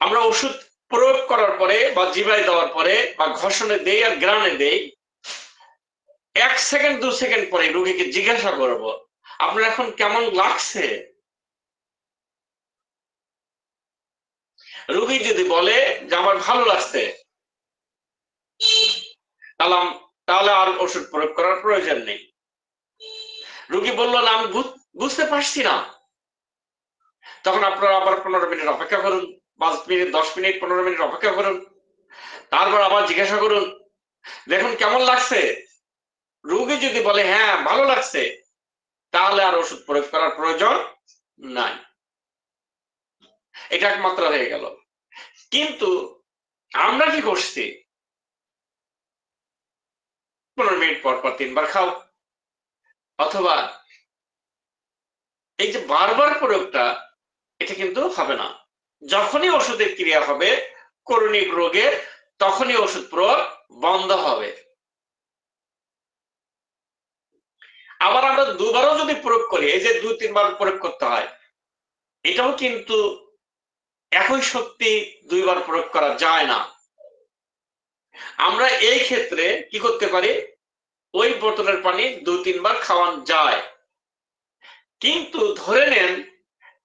আমরা ওষুধ প্রয়োগ করার পরে বা জিভায় দেওয়ার পরে বা ঘষণে দেই আর গ্রানে দেই, 1 সেকেন্ড 2 সেকেন্ড পরে রোগীকে জিজ্ঞাসা করব আপনার এখন কেমন লাগছে। রোগী যদি বলে যে আমার ভালো লাগছে, তাহলে আর ওষুধ প্রয়োগ করার প্রয়োজন নেই। রোগী বলল না আমি বুঝতে পারছি না, তখন আপনারা আবার 15 মিনিট অপেক্ষা করুন, 5 মিনিট 10 মিনিট 15 মিনিট অপেক্ষা করুন, তারপর আবার জিজ্ঞাসা করুন দেখুন কেমন লাগছে। রোগী যদি বলে হ্যাঁ ভালো লাগছে, তাহলে আর ওষুধ প্রয়োগ করার প্রয়োজন নাই, এটা একমাত্র হয়ে গেল। কিন্তু আমরা কি করছি, 15 মিনিট পর পর 3 বার খাও, অথবা এই যে বারবার প্রয়োগটা, এটা কিন্তু হবে না। যখনই ওষুধের ক্রিয়া হবে করণিক রোগে, তখনই ওষুধ প্রয়োগ বন্ধ হবে। আবার আমরা দুবারও যদি প্রয়োগ করি, এই যে ২-৩ বার প্রয়োগ করতে হয়, এটাও কিন্তু একই শক্তি ২ বার প্রয়োগ করা যায় না। আমরা এই ক্ষেত্রে কি করতে পারি, ওই বোতলের পানি ২-৩ বার খাওয়ানো যায়, কিন্তু ধরে নেন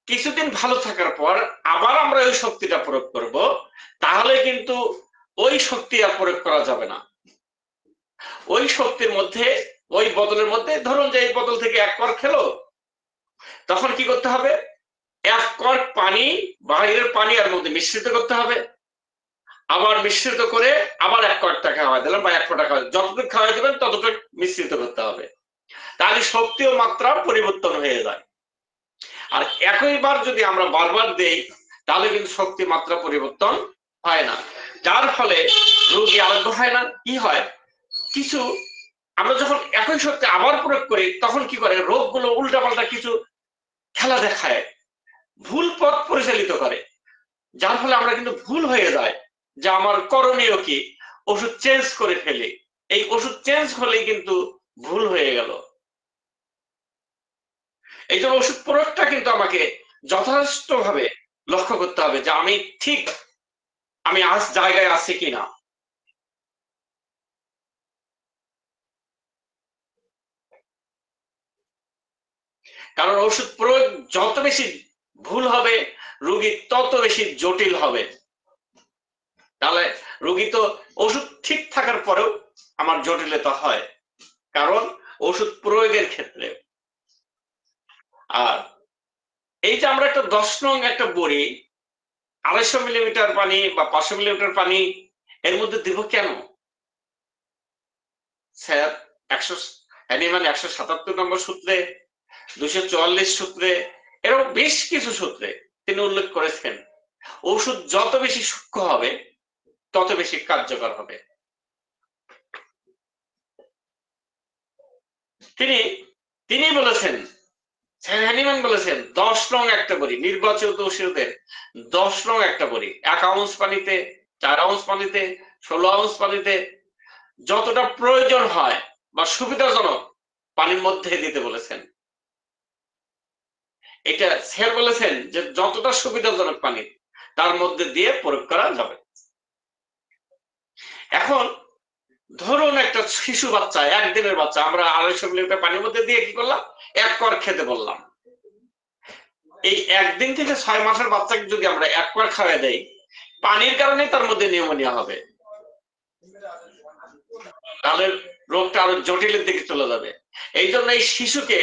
কিছুদিন ভালো থাকার পর আবার আমরা ওই শক্তিটা প্রয়োগ করব, তাহলে কিন্তু ওই শক্তি আর প্রয়োগ করা যাবে না। ওই শক্তির মধ্যে, ওই বোতলের মধ্যে ধরুন যে এই বোতল থেকে ১ কর খেলো, তখন কি করতে হবে, ১ কর পানি বাইরের পানি এর মধ্যে মিশ্রিত করতে হবে, আবার মিশ্রিত করে আবার ১ করটা খাওয়া দিলাম বা ১ ফোঁটা খাওয়া, যতটুকু খাওয়া দেবেন ততটুকু মিশ্রিত করতে হবে, তাহলে শক্তি ও মাত্রা পরিবর্তন হয়ে যায়। আর একইবার যদি আমরা বারবার দেই, তাহলে কিন্তু শক্তি মাত্রা পরিবর্তন হয় না, যার ফলে রোগী আরোগ্য হয় না। কি হয়, কিছু আমরা যখন একই শক্তি আবার প্রয়োগ করি, তখন কি করে, রোগগুলো উল্টাপাল্টা কিছু খেলা দেখায়, ভুল পথ পরিচালিত করে, যার ফলে আমরা কিন্তু ভুল হয়ে যায় যে আমার করণীয় কি, ওষুধ চেঞ্জ করে ফেলি, এই ওষুধ চেঞ্জ হলেই কিন্তু ভুল হয়ে গেল। এই জন্য ওষুধ প্রয়োগটা কিন্তু আমাকে যথেষ্টভাবে লক্ষ্য করতে হবে যে আমি ঠিক, আমি আজ জায়গায় আছি কিনা। কারণ ওষুধ প্রয়োগ যত বেশি ভুল হবে, রোগী তত বেশি জটিল হবে। তাহলে রোগী তো ওষুধ ঠিক থাকার পরেও আমার জটিলতা হয়, কারণ ওষুধ প্রয়োগের ক্ষেত্রে। আর এই যে আমরা একটা ১০ নং একটা বড়ি ২৫০ মিলিমিটার পানি বা ৫০০ মিলিমিটার পানি এর মধ্যে দিব কেন? স্যার ১০০ হ্যানিম্যান ১৭৭ নম্বর সূত্রে, ২৪৪ সূত্রে, এরকম বেশ কিছু সূত্রে তিনি উল্লেখ করেছেন ওষুধ যত বেশি সূক্ষ্ম হবে তত বেশি কার্যকর হবে। তিনি বলেছেন, স্যার হ্যানিম্যান বলেছেন ১০ নং একটা বড়ি, নির্বাচিত ওষুধের ১০ নং একটা বড়ি ১ আউন্স পানিতে, ৪ আউন্স পানিতে, ১৬ আউন্স পানিতে যতটা প্রয়োজন হয় বা সুবিধাজনক পানির মধ্যে দিতে বলেছেন। এটা স্যার বলেছেন যে যতটা সুবিধাজনক পানি তার মধ্যে দিয়ে প্রয়োগ করা যাবে। এখন ধরুন একটা শিশু বাচ্চা, ১ দিনের বাচ্চা, আমরা ২৫০ মিলিলিটার পানির মধ্যে দিয়ে কি করলাম, ১ কর খেতে বললাম। এই ১ দিন থেকে ৬ মাসের বাচ্চাকে যদি আমরা ১ কর খাওয়াই দেই, পানির কারণে তার মধ্যে নিউমোনিয়া হবে, তাহলে রোগটা আরো জটিলের দিকে চলে যাবে। এই জন্য এই শিশুকে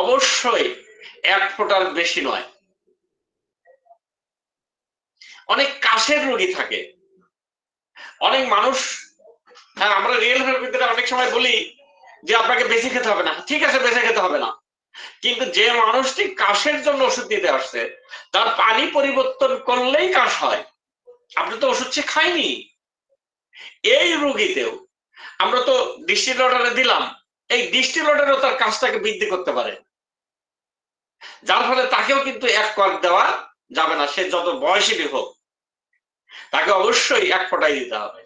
অবশ্যই ১ ফোঁটার বেশি নয়। অনেক কাশের রোগী থাকে, অনেক মানুষ, হ্যাঁ আমরা রিয়েল ভিতরে অনেক সময় বলি যে আপনাকে বেশি খেতে হবে না, ঠিক আছে বেশি খেতে হবে না, কিন্তু যে মানুষটি কাশের জন্য ওষুধ দিতে আসছে তার পানি পরিবর্তন করলেই কাশ হয়, আপনি তো ওষুধ সে খাইনি। এই রোগীতেও আমরা তো ডিস্টিল ওয়াটারে দিলাম, এই ডিস্টিল ওয়াটারও তার কাশটাকে বৃদ্ধি করতে পারে, যার ফলে তাকেও কিন্তু ১ কর দেওয়া যাবে না, সে যত বয়সী হোক, তাকে অবশ্যই ১ ফোঁটাই দিতে হবে।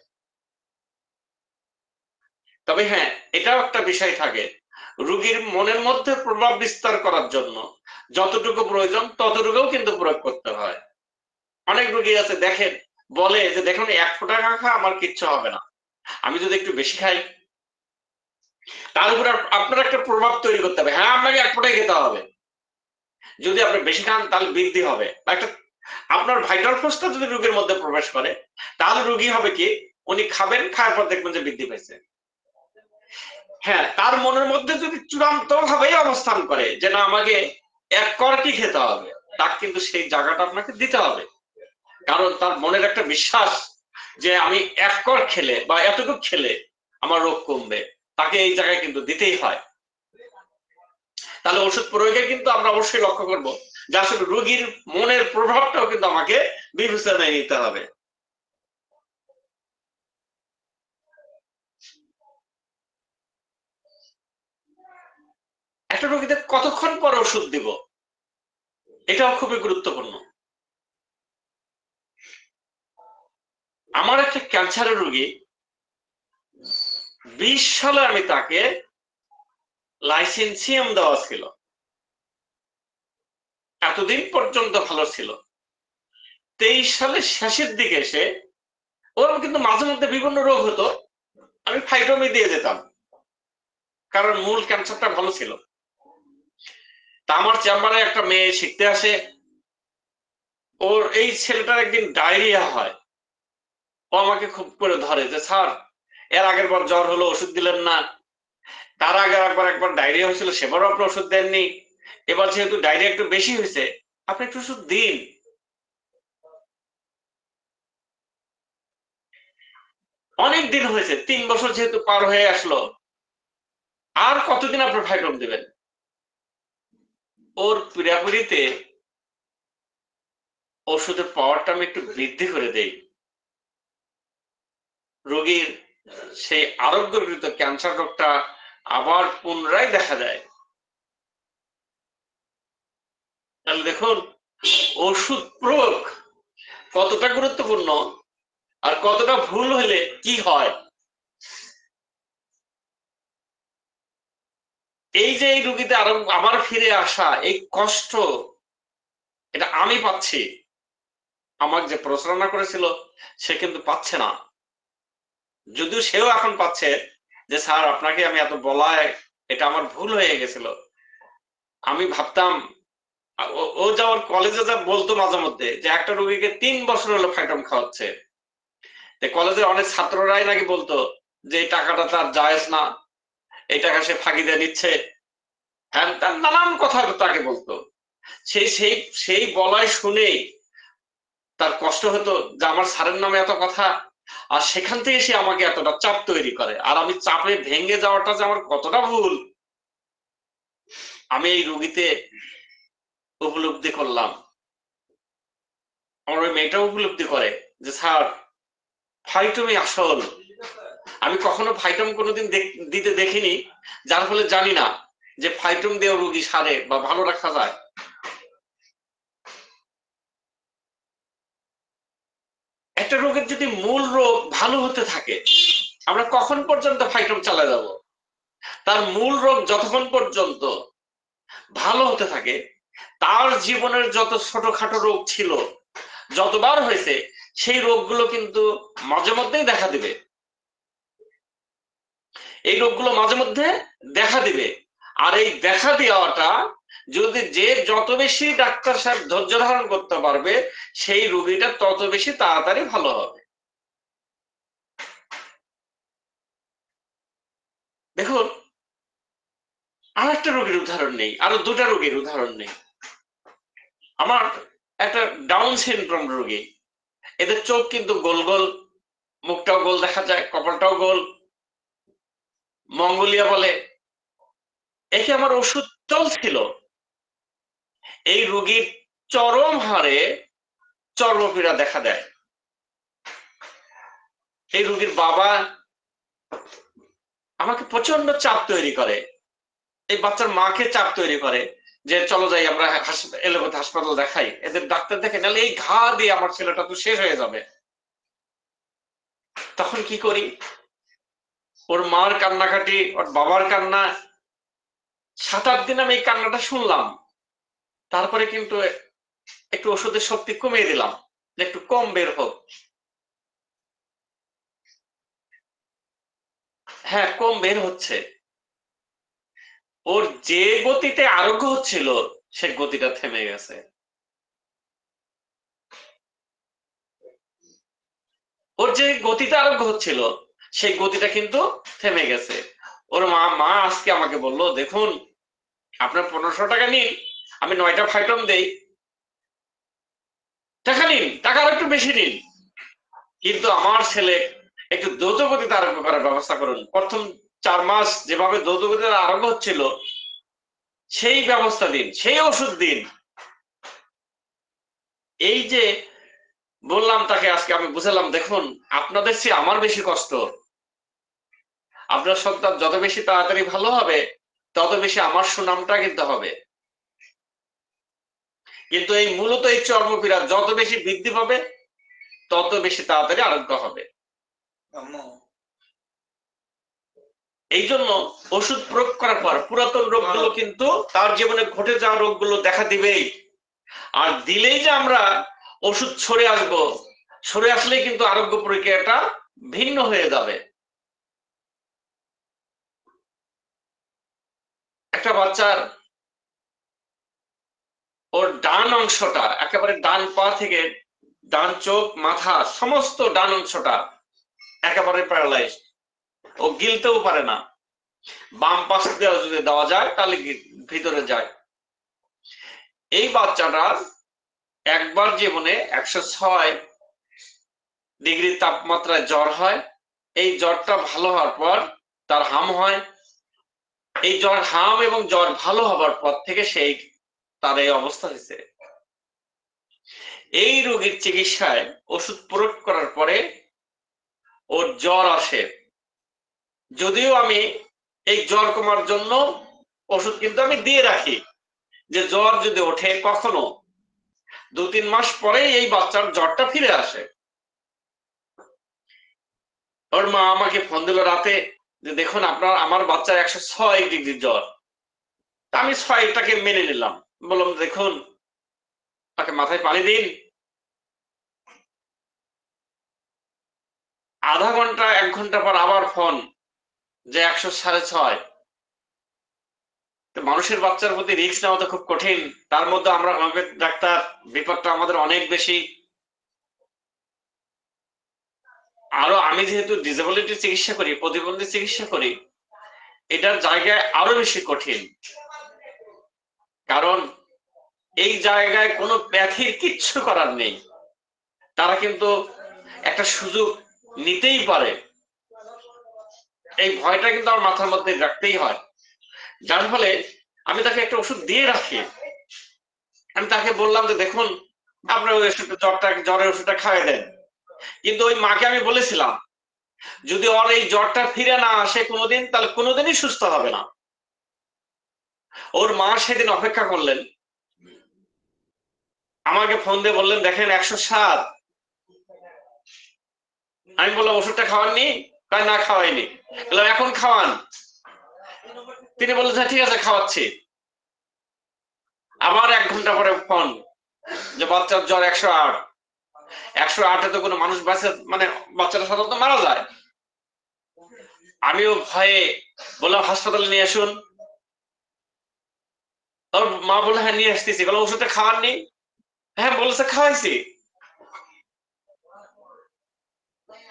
তবে হ্যাঁ, এটাও একটা বিষয় থাকে, রোগীর মনের মধ্যে প্রভাব বিস্তার করার জন্য যতটুকু প্রয়োজন ততটুকুও কিন্তু প্রয়োগ করতে হয়। অনেক রোগী আছে দেখেন, বলে যে দেখুন ১ ফোঁটা খা আমার কিচ্ছু হবে না, আমি যদি একটু বেশি খাই, তার উপর আপনার একটা প্রভাব তৈরি করতে হবে, হ্যাঁ আপনাকে ১ ফোঁটাই খেতে হবে, যদি আপনি বেশি খান তাহলে বৃদ্ধি হবে। একটা আপনার ভাইটাল ফোর্সটা যদি রোগীর মধ্যে প্রবেশ করে, তাহলে রোগী হবে কি, উনি খাবেন, খাওয়ার পর দেখবেন যে বৃদ্ধি পাইছে। হ্যাঁ, তার মনের মধ্যে যদি চূড়ান্ত ভাবেই অবস্থান করে যে না আমাকে ১ করটি খেতে হবে, তার কিন্তু সেই জায়গাটা আপনাকে দিতে হবে, কারণ তার মনের একটা বিশ্বাস যে আমি ১ কর খেলে বা এতটুকু খেলে আমার রোগ কমবে, তাকে এই জায়গায় কিন্তু দিতেই হয়। তাহলে ওষুধ প্রয়োগে কিন্তু আমরা অবশ্যই লক্ষ্য করব যে আসলে রোগীর মনের প্রভাবটাও কিন্তু আমাকে বিবেচনায় নিতে হবে। একটা রোগীদের কতক্ষণ পর ওষুধ দিব, এটাও খুবই গুরুত্বপূর্ণ। আমার একটা ক্যান্সারের রোগী, 20 সালে আমি তাকে লাইসেন্সিয়াম দেওয়া ছিল, এতদিন পর্যন্ত ভালো ছিল। 23 সালের শেষের দিকে এসে ওর কিন্তু মাঝে মধ্যে বিভিন্ন রোগ হতো, আমি ফাইটোমি দিয়ে যেতাম, কারণ মূল ক্যান্সারটা ভালো ছিল। তা আমার চেম্বারে একটা মেয়ে শিখতে আসে, ওর এই ছেলেটার একদিন ডায়রিয়া হয়। ও আমাকে খুব করে ধরে যে স্যার, এর আগের বার জ্বর হলো ওষুধ দিলেন না, তার আগে একবার ডায়রিয়া হয়েছিল সেবারও আপনি ওষুধ দেননি, এবার যেহেতু ডায়রিয়া একটু বেশি হয়েছে আপনি একটু ওষুধ দিন। অনেক দিন হয়েছে, 3 বছর যেহেতু পার হয়ে আসলো, আর কতদিন আপনার ফাইটম দিবেন? ওর পুরাপুরিতে ওষুধের পাওয়ারটা আমি একটু বৃদ্ধি করে দেই, রোগীর সেই আরোগ্যকৃত ক্যান্সার রোগটা আবার পুনরায় দেখা যায়। তাহলে দেখুন ওষুধ প্রয়োগ কতটা গুরুত্বপূর্ণ আর কতটা ভুল হলে কি হয়। এই যে এই রোগীতে আরো আবার ফিরে আসা, এই কষ্ট, এটা আমি পাচ্ছি, আমাকে যে প্রচারণা করেছিল সে কিন্তু পাচ্ছে না, যদিও সেও এখন পাচ্ছে যে স্যার আপনাকে আমি এত বলায় এটা আমার ভুল হয়ে গেছিল। আমি ভাবতাম ও যাওয়ার কলেজে যা বলতো মাঝে মধ্যে যে একটা রোগীকে 3 বছর হলো ফাইটম খাওয়াচ্ছে, কলেজের অনেক ছাত্ররাই নাকি বলতো যে এই টাকাটা তার জায়েজ না, এই টাকা সে ফাঁকি দিয়ে নিচ্ছে, হ্যাঁ তার নানান কথা তাকে বলতো। সেই সেই সেই বলায় শুনেই তার কষ্ট হতো যে আমার স্যারের নামে এত কথা, আর সেখান থেকে সে আমাকে এতটা চাপ তৈরি করে, আর আমি চাপে ভেঙে যাওয়াটা যে আমার কতটা ভুল আমি এই রোগীতে উপলব্ধি করলাম। আমার ওই মেয়েটা উপলব্ধি করে যে স্যার ফাইটমি আসল, আমি কখনো ফাইটম কোনোদিন দিতে দেখিনি, যার ফলে জানি না যে ফাইটম দিয়ে রোগী সারে বা ভালো রাখা যায়। একটা রোগের যদি মূল রোগ ভালো হতে থাকে আমরা কখন পর্যন্ত ফাইটম চালিয়ে যাব? তার মূল রোগ যতক্ষণ পর্যন্ত ভালো হতে থাকে, তার জীবনের যত ছোটখাটো রোগ ছিল যতবার হয়েছে সেই রোগগুলো কিন্তু মাঝে মধ্যেই দেখা দিবে, এই রোগগুলো মাঝে মধ্যে দেখা দিবে। আর এই দেখা দেওয়াটা যদি যে যত বেশি ডাক্তার সাহেব ধৈর্য ধারণ করতে পারবে সেই রোগীটা তত বেশি তাড়াতাড়ি ভালো হবে। দেখুন আর একটা রোগীর উদাহরণ নেই, আরো দুটা রোগীর উদাহরণ নেই। আমার একটা ডাউন সিনড্রোম রোগী, এদের চোখ কিন্তু গোল গোল, মুখটাও গোল দেখা যায়, কপালটাও গোল, মঙ্গোলিয়া বলে। একে আমার ওষুধ চলছিল, এই রোগীর চরম হারে চর্মপীড়া দেখা দেয়। এই রোগীর বাবা আমাকে প্রচন্ড চাপ তৈরি করে, এই বাচ্চার মাকে চাপ তৈরি করে যে চলো যাই আমরা এলোপাথি হাসপাতাল দেখাই, এদের ডাক্তার দেখে, নাহলে এই ঘা দিয়ে আমার ছেলেটা তো শেষ হয়ে যাবে। তখন কি করি, ওর মার কান্নাকাটি, ওর বাবার কান্না, 7-8 দিন আমি এই কান্নাটা শুনলাম, তারপরে কিন্তু একটু ওষুধের শক্তি কমিয়ে দিলাম যে একটু কম বের হোক। হ্যাঁ কম বের হচ্ছে, ওর যে গতিতে আরোগ্য হচ্ছিল সে গতিটা থেমে গেছে। ওর যে গতিতে আরোগ্য হচ্ছিল সেই গতিটা কিন্তু থেমে গেছে। ওর মা আজকে আমাকে বললো দেখুন আপনার 1500 টাকা নিন, আমি 9টা ফাইটম দেই, টাকা নিন, টাকা আর একটু বেশি নিন, কিন্তু আমার ছেলে একটু দ্রুত গতিতে আরোগ্য করার ব্যবস্থা করুন। প্রথম 4 মাস যেভাবে দ্রুত গতিতে আরোগ্য হচ্ছিল সেই ব্যবস্থা দিন, সেই ওষুধ দিন। এই যে বললাম তাকে আজকে, আমি বুঝালাম দেখুন আপনাদের চেয়ে আমার বেশি কষ্ট, আপনার সন্তান যত বেশি তাড়াতাড়ি ভালো হবে তত বেশি আমার সুনামটা কিন্তু হবে। কিন্তু এই মূলত এই চর্মপীড়া যত বেশি বৃদ্ধি পাবে তত বেশি তাড়াতাড়ি আরোগ্য হবে। এই জন্য ওষুধ প্রয়োগ করার পর পুরাতন রোগগুলো কিন্তু তার জীবনে ঘটে যাওয়া রোগগুলো দেখা দিবেই। আর দিলেই যে আমরা ওষুধ সরে আসবো, সরে আসলেই কিন্তু আরোগ্য প্রক্রিয়াটা ভিন্ন হয়ে যাবে। একটা বাচ্চার ওর ডান অংশটা একেবারে ডান পা থেকে ডান চোখ মাথা সমস্ত ডান অংশটা একেবারে প্যারালাইজ, ও গিলতেও পারে না। বাম পাশ দিয়ে যদি দেওয়া যায় তাহলে ভিতরে যায়। এই বাচ্চাটা একবার জীবনে 106 ডিগ্রি তাপমাত্রায় জ্বর হয়। এই জ্বরটা ভালো হওয়ার পর তার হাম হয়। এই জ্বর হাম এবং জ্বর ভালো হবার পর থেকে সেই তার এই অবস্থা হয়েছে। এই রোগীর চিকিৎসায় ওষুধ প্রয়োগ করার পরে ওর জ্বর আসে। যদিও আমি এই জ্বর কমার জন্য ওষুধ কিন্তু আমি দিয়ে রাখি, যে জ্বর যদি ওঠে কখনো 2-3 মাস পরে এই বাচ্চার জ্বরটা ফিরে আসে। ওর মা আমাকে ফোন দিল রাতে যে দেখুন আমার বাচ্চার 106 ডিগ্রি জ্বর। আমি 6টাকে মেনে নিলাম, বললাম দেখুন তাকে মাথায় পানি দিন। আধা ঘন্টা 1 ঘন্টা পর আবার ফোন যে 106.5। মানুষের বাচ্চার প্রতি রিস্ক নেওয়া তো খুব কঠিন, তার মধ্যে আমরা হোমিওপ্যাথি ডাক্তার, বিপদটা আমাদের অনেক বেশি। আরো আমি যেহেতু ডিসেবিলিটি চিকিৎসা করি, প্রতিবন্ধী চিকিৎসা করি, এটার জায়গায় আরো বেশি কঠিন। কারণ এই জায়গায় কোনো ব্যাধির কিচ্ছু করার নেই, তারা কিন্তু একটা সুযোগ নিতেই পারে। এই ভয়টা কিন্তু আমার মাথার মধ্যে রাখতেই হয়, যার ফলে আমি তাকে একটা ওষুধ দিয়ে রাখি। আমি তাকে বললাম যে দেখুন আপনার ওই জ্বরের ওষুধটা খাইয়ে দেন। কিন্তু ওই মাকে আমি বলেছিলাম যদি ওর এই জ্বরটা ফিরে না আসে কোনোদিন, তাহলে কোনোদিনই সুস্থ হবে না। ওর মা সেদিন অপেক্ষা করলেন, আমাকে ফোন দিয়ে বললেন দেখেন 107। আমি বললাম ওষুধটা খাওয়াননি? না খাওয়াইনি। বললাম এখন খাওয়ান। তিনি বললেন ঠিক আছে খাওয়াচ্ছি। আবার 1 ঘন্টা পরে ফোন যে বাচ্চার জ্বর 108। 108-এ তো কোনো মানুষ বাঁচে, মানে বাচ্চাটা সাধারণত মারা যায়। আমিও ভয়ে বললাম হাসপাতালে নিয়ে আসুন। ওর মা বললো হ্যাঁ নিয়ে আসতেছি। বললাম ওষুধটা খাওয়াননি? হ্যাঁ বলেছে খাওয়াইছি।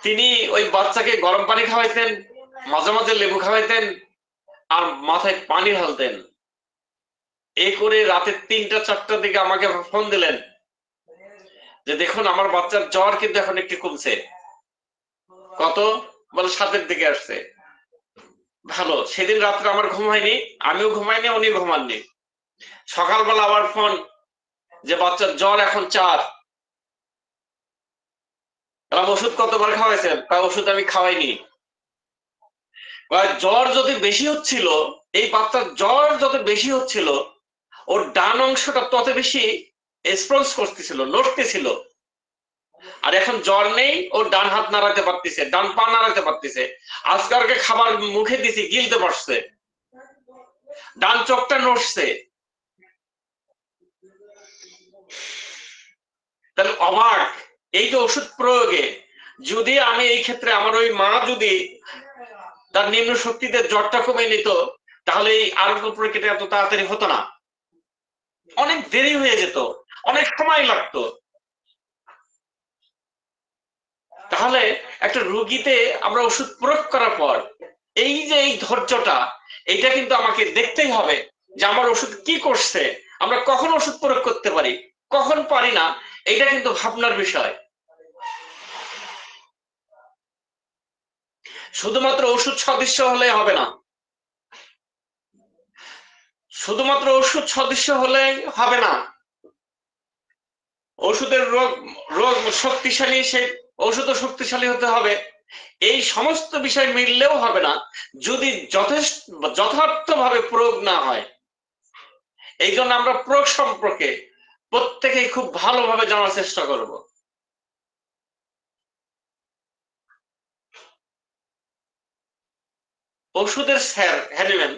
তিনি ওই বাচ্চাকে গরম পানি খাওয়াইতেন, মাঝে মাঝে লেবু খাওয়াইতেন, আর মাথায় পানি ঢালতেন। এই করে রাতে 3টা-4টার দিকে আমাকে ফোন দিলেন যে দেখুন আমার বাচ্চার জ্বর কিন্তু এখন একটু কমছে। কত? বলে 7-এর দিকে আসছে। ভালো। সেদিন রাত্রে আমার ঘুম হয়নি, আমিও ঘুমাইনি, উনিও ঘুমাননি। সকালবেলা আবার ফোন যে বাচ্চার জ্বর এখন 4। ওষুধ কতবার খাওয়াইছেন? ওষুধ আমি খাওয়াইনি। জ্বর যদি বেশি হচ্ছিল, এই বাচ্চার জ্বর যত বেশি হচ্ছিল, ওর ডান অংশটা তত বেশি রেসপন্স করতেছিল, নড়তেছিল। আর এখন জ্বর নেই, ওর ডান হাত নাড়াতে পারতেছে, ডান পা নাড়াতে পারতেছে। আজকালকে খাবার মুখে দিছি, গিলতে পারছে, ডান চোখটা নড়ছে। তাহলে অবাক এই যে ওষুধ প্রয়োগে, যদি আমি এই ক্ষেত্রে আমার ওই মা যদি তার নিম্ন শক্তিতে জ্বরটা কমে নিত, তাহলে এই আরোগ্য প্রক্রিয়া এত তাড়াতাড়ি হতো না, অনেক দেরি হয়ে যেত, অনেক সময় লাগতো। তাহলে একটা রোগীতে আমরা ওষুধ প্রয়োগ করার পর এই যে এই ধৈর্যটা, এইটা কিন্তু আমাকে দেখতেই হবে যে আমার ওষুধ কি করছে। আমরা কখন ওষুধ প্রয়োগ করতে পারি, কখন পারি না, এটা কিন্তু ভাবনার বিষয়। শুধুমাত্র ওষুধ সদৃশ্য হলে হবে না, শুধুমাত্র ওষুধ সদৃশ্য হলে হবে না। ওষুধের রোগ শক্তিশালী, সেই ওষুধ শক্তিশালী হতে হবে। এই সমস্ত বিষয় মিললেও হবে না যদি যথার্থভাবে প্রয়োগ না হয়। এই জন্য আমরা প্রয়োগ সম্পর্কে প্রত্যেকেই খুব ভালোভাবে জানার চেষ্টা করব। ওষুধের স্যার হ্যানিম্যান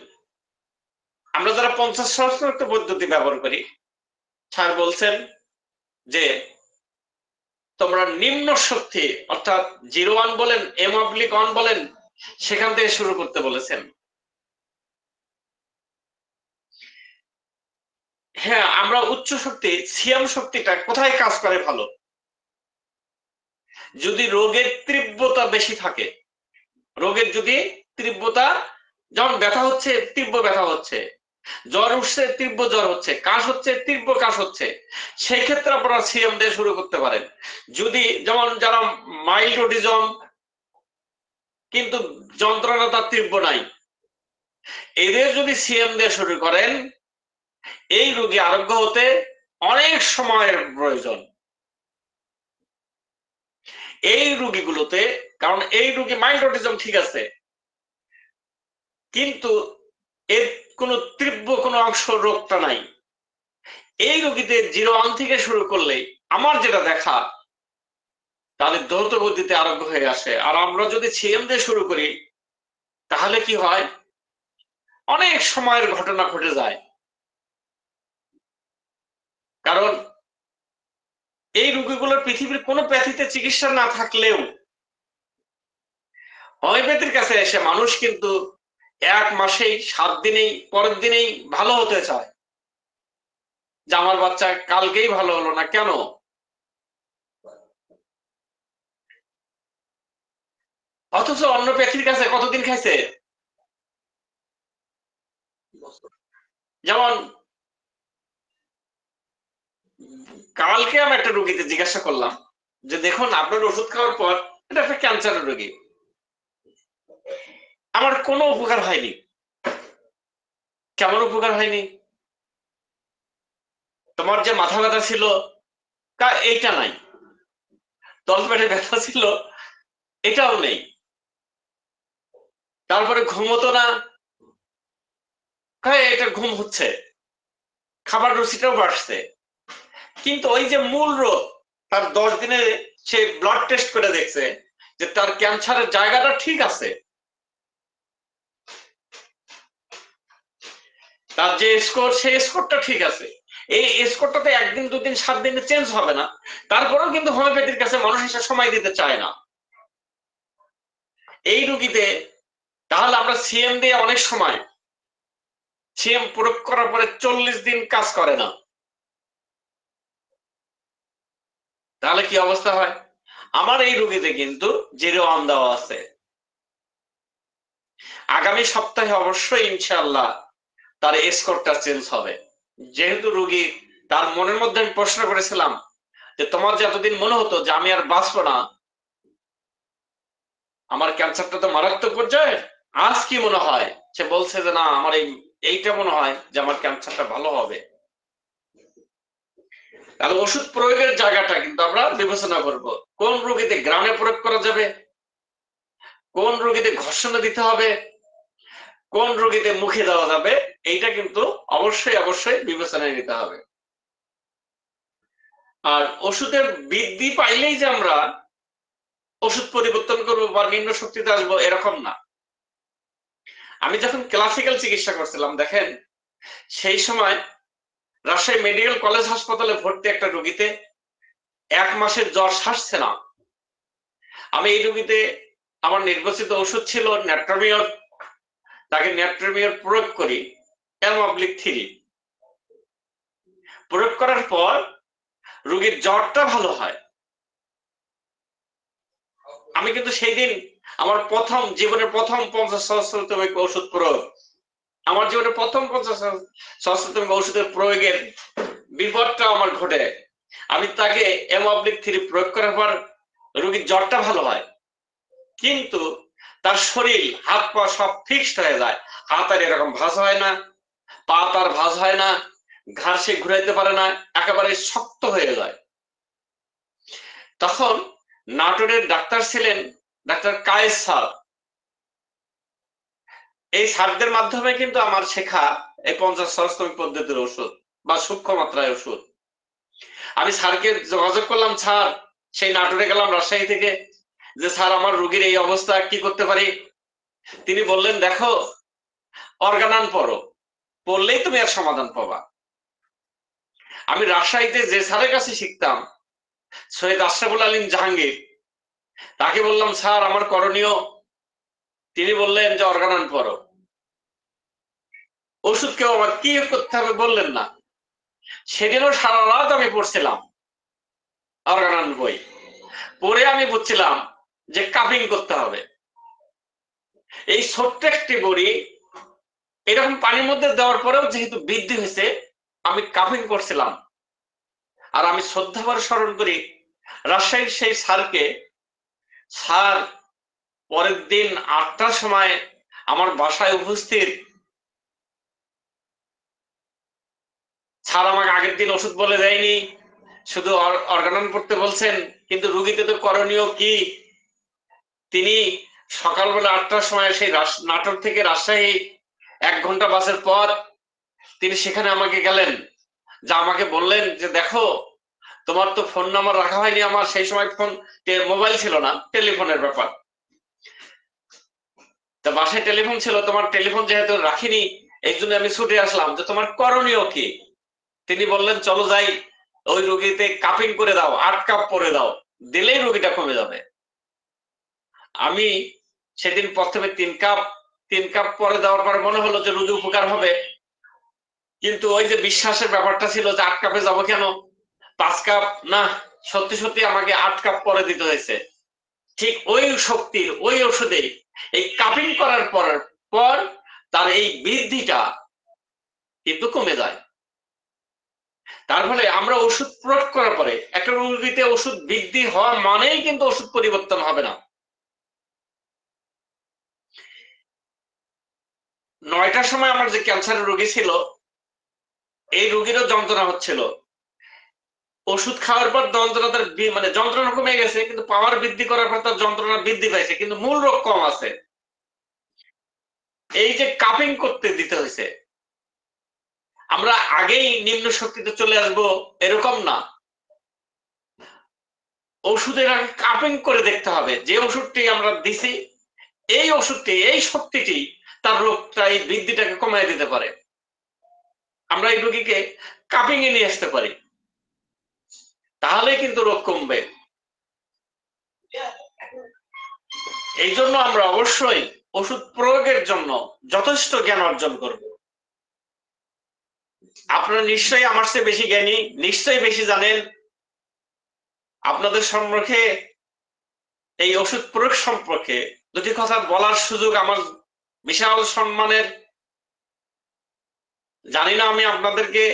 আমরা যারা 50 সহস্রাব্দ পদ্ধতি ব্যবহার করি, স্যার বলছেন যে তোমরা নিম্ন শক্তি অর্থাৎ 01 বলেন M/1 বলেন সেখান থেকে শুরু করতে বলেছেন। হ্যাঁ, আমরা উচ্চ শক্তি সিয়াম শক্তিটা কোথায় কাজ করে ভালো? যদি রোগের তীব্রতা বেশি থাকে, রোগের যদি তীব্রতা, যেমন ব্যথা হচ্ছে তীব্র ব্যথা হচ্ছে, জ্বর উঠছে তীব্র জ্বর হচ্ছে, কাশ হচ্ছে তীব্র কাশ হচ্ছে, সেই ক্ষেত্রে আপনারা সিএম দিয়ে শুরু করতে পারেন। যদি যেমন যারা মাইল্ড অটিজম কিন্তু যন্ত্রণা তার তীব্র নাই, এদের যদি সিএম দিয়ে শুরু করেন, এই রোগী আরোগ্য হতে অনেক সময়ের প্রয়োজন। এই রোগীগুলোতে, কারণ এই রোগী মাইল্ড অটিজম ঠিক আছে, কিন্তু এর কোনো তীব্র কোনো অংশ রোগটা নাই। এই রোগীদের 01 থেকে শুরু করলে আমার যেটা দেখা, তাদের দ্রুত গতিতে আরোগ্য হয়ে আসে। আর আমরা যদি সিএম দিয়ে শুরু করি তাহলে কি হয়, অনেক সময়ের ঘটনা ঘটে যায়। কারণ এই রোগীগুলোর পৃথিবীর কোনো প্যাথিতে চিকিৎসা না থাকলেও হোমিওপ্যাথির কাছে এসে মানুষ কিন্তু 1 মাসেই 7 দিনেই পরের দিনেই ভালো হতে চায়, যে আমার বাচ্চা কালকেই ভালো হলো না কেন? অথচ অন্য প্যাথির কাছে কতদিন খাইছে। যেমন কালকে আমি একটা রোগীতে জিজ্ঞাসা করলাম যে দেখুন আপনার ওষুধ খাওয়ার পর, এটা একটা ক্যান্সারের রোগী, আমার কোনো উপকার হয়নি। কেমন উপকার হয়নি? তোমার যে মাথা ব্যথা ছিল এইটা নাই, তলপেটে ব্যথা ছিল এটাও নেই, তারপরে ঘুমতো না, এটা ঘুম হচ্ছে, খাবার রুচিটাও বাড়ছে, কিন্তু ওই যে মূল রোগ, তার 10 দিনে সে ব্লাড টেস্ট করে দেখছে যে তার ক্যান্সারের জায়গাটা ঠিক আছে, তার যে স্কোর সেই স্কোরটা ঠিক আছে। এই স্কোরটাতে 1 দিন 2 দিন 7 দিনে চেঞ্জ হবে না, তারপরেও কিন্তু হোমিওপ্যাথির কাছে মানুষ এসে সময় দিতে চায় না এই রোগীতে। তাহলে আমরা সিএম দিয়ে অনেক সময়, সিএম প্রয়োগ করার পরে 40 দিন কাজ করে না, তাহলে কি অবস্থা হয়? আমার এই রোগীতে কিন্তু 01 দেওয়া আছে। আগামী সপ্তাহে অবশ্যই ইনশাআল্লাহ তার স্কোরটা চেঞ্জ হবে। যেহেতু রোগী, তার মনের মধ্যে আমি প্রশ্ন করেছিলাম যে তোমার যে এতদিন মনে হতো যে আমি আর বাঁচবো না, আমার ক্যান্সারটা তো মারাত্মক পর্যায়ে, আজ কি মনে হয়? সে বলছে যে না, আমার এইটা মনে হয় যে আমার ক্যান্সারটা ভালো হবে। তাহলে ওষুধ প্রয়োগের জায়গাটা কিন্তু আমরা বিবেচনা করব, কোন রোগীতে গ্রামে প্রয়োগ করা যাবে, কোন রোগীতে ঘর্ষণে দিতে হবে, কোন রোগীতে মুখে দেওয়া যাবে, এইটা কিন্তু অবশ্যই অবশ্যই বিবেচনায় নিতে হবে। আর ওষুধের বৃদ্ধি পাইলেই যে আমরা ওষুধ পরিবর্তন করবো বা নিম্ন শক্তিতে আসবো এরকম না। আমি যখন ক্লাসিক্যাল চিকিৎসা করছিলাম, দেখেন সেই সময় রাজশাহী মেডিকেল কলেজ হাসপাতালে ভর্তি একটা রোগীতে 1 মাসের জ্বর সারছে না। আমি এই রোগীতে আমার নির্বাচিত ওষুধ ছিল ন্যাট্রোমিওর, তাকে ন্যাট্রোমিওর প্রয়োগ করি M/3 প্রয়োগ করার পর রোগীর জ্বরটা ভালো হয়। আমি কিন্তু সেই দিন আমার জীবনের প্রথম 50 সহস্রতম ওষুধ প্রয়োগ, আমার জীবনের প্রথম 50 সহস্রতম ওষুধের প্রয়োগের বিপদটা আমার ঘটে। আমি তাকে M/3 প্রয়োগ করার পর রোগীর জ্বরটা ভালো হয়, কিন্তু তার শরীর হাত পা সব ফিক্সড হয়ে যায়, হাত আর এরকম ভাঁজ হয় না, পা তার ভাঁজ হয় না, ঘাড় সে ঘুরাইতে পারে না, একেবারে শক্ত হয়ে যায়। তখন নাটোরের ডাক্তার ছিলেন ডাক্তার কায়েস স্যার। এই স্যারদের মাধ্যমে কিন্তু আমার শেখা এই 50 সহস্রতম পদ্ধতির ওষুধ বা সূক্ষ্ম মাত্রায় ওষুধ। আমি স্যারকে যোগাযোগ করলাম, স্যার সেই নাটোরে গেলাম রাজশাহী থেকে, যে স্যার আমার রোগীর এই অবস্থা, কি করতে পারি? তিনি বললেন, দেখো অর্গানান পড়ো, পড়লেই তুমি এর সমাধান পাবা। আমি রাজশাহীতে যে স্যারের কাছে শিখতাম, সৈয়দ আশরাফুল আলীম জাহাঙ্গীর, তাকে বললাম স্যার আমার করণীয়, তিনি বললেন যে অর্গানান পড়ো। ওষুধ কেউ আবার কি করতে হবে বললেন না। সেদিনও সারা রাত আমি পড়ছিলাম অর্গানান বই, পরে আমি বুঝছিলাম যে কাপিং করতে হবে। এই ছোট্ট একটি বড়ি এরকম পানির মধ্যে দেওয়ার পরেও যেহেতু বৃদ্ধি হয়েছে, আমি কাপিং করছিলাম। আর আমি শ্রদ্ধাভরে স্মরণ করি রাজশাহীর সেই স্যারকে। স্যার পরের দিন 8টার সময় আমার বাসায় উপস্থিত। স্যার আমাকে আগের দিন ওষুধ বলে দেয়নি, শুধু অর্গানান পড়তে বলছেন, কিন্তু রুগীতে তো করণীয় কি? তিনি সকালবেলা 8টার সময় সেই নাটোর থেকে রাজশাহী 1 ঘন্টা বাসের পর তিনি সেখানে আমাকে গেলেন, যা আমাকে বললেন যে দেখো তোমার তো ফোন নাম্বার রাখা হয়নি। আমার সেই সময় ফোন, মোবাইল ছিল না, টেলিফোনের ব্যাপার। তা বাসায় টেলিফোন ছিল, তোমার টেলিফোন যেহেতু রাখিনি, এই জন্য আমি ছুটে আসলাম, যে তোমার করণীয় কি? তিনি বললেন চলো যাই, ওই রোগীতে কাপিং করে দাও, 8 কাপ পরে দাও, দিলেই রোগীটা কমে যাবে। আমি সেদিন প্রথমে 3 কাপ পরে দেওয়ার পরে মনে হলো যে রোগী উপকার হবে, কিন্তু ওই যে বিশ্বাসের ব্যাপারটা ছিল যে 8 কাপে যাবো কেন, 5 কাপ না, সত্যি সত্যি আমাকে 8 কাপ পরে দিতে হয়েছে। ঠিক ওই শক্তির ওই ওষুধে এই কাপিং করার পর তার এই বৃদ্ধিটা কিন্তু কমে যায়। তার ফলে আমরা ওষুধ প্রয়োগ করার পরে একটা রোগীতে ওষুধ বৃদ্ধি হওয়া মানেই কিন্তু ওষুধ পরিবর্তন হবে না। 9টার সময় আমার যে ক্যান্সারের রোগী ছিল, এই রোগীরও যন্ত্রণা হচ্ছিল। ওষুধ খাওয়ার পর যন্ত্রণার মানে যন্ত্রণা কমে গেছে, কিন্তু পাওয়ার বৃদ্ধি করার পর তার যন্ত্রণা বৃদ্ধি পাইছে, কিন্তু মূল রোগ কম আছে। এই যে কাপিং করতে দিতে হয়েছে, আমরা আগেই নিম্ন শক্তিতে চলে আসবো এরকম না। ওষুধের আগে কাপিং করে দেখতে হবে যে ওষুধটি আমরা দিছি, এই ওষুধটি, এই শক্তিটি তার রোগটা, এই বৃদ্ধিটাকে কমায় দিতে পারে। আমরা এই রোগীকে কাপিং এ নিয়ে আসতে পারি, তাহলে কিন্তু রোগ কমবে। এই জন্য আমরা অবশ্যই ওষুধ প্রয়োগের জন্য যথেষ্ট জ্ঞান অর্জন করব। আপনারা নিশ্চয়ই আমার চেয়ে বেশি জ্ঞানী, নিশ্চয়ই বেশি জানেন। আপনাদের সম্পর্কে এই ওষুধ প্রয়োগ সম্পর্কে দুটি কথা বলার সুযোগ আমার বিশাল সম্মানের। জানি না আমি আপনাদেরকে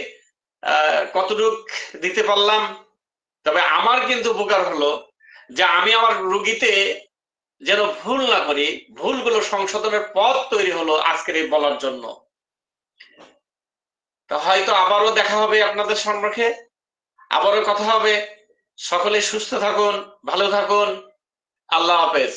কতটুক দিতে পারলাম, তবে আমার কিন্তু উপকার হলো যে আমি আমার রোগীতে যেন ভুল না করি, ভুলগুলো সংশোধনের পথ তৈরি হলো আজকের এই বলার জন্য। তো হয়তো আবারও দেখা হবে আপনাদের সম্পর্কে, আবারও কথা হবে। সকলে সুস্থ থাকুন, ভালো থাকুন, আল্লাহ হাফেজ।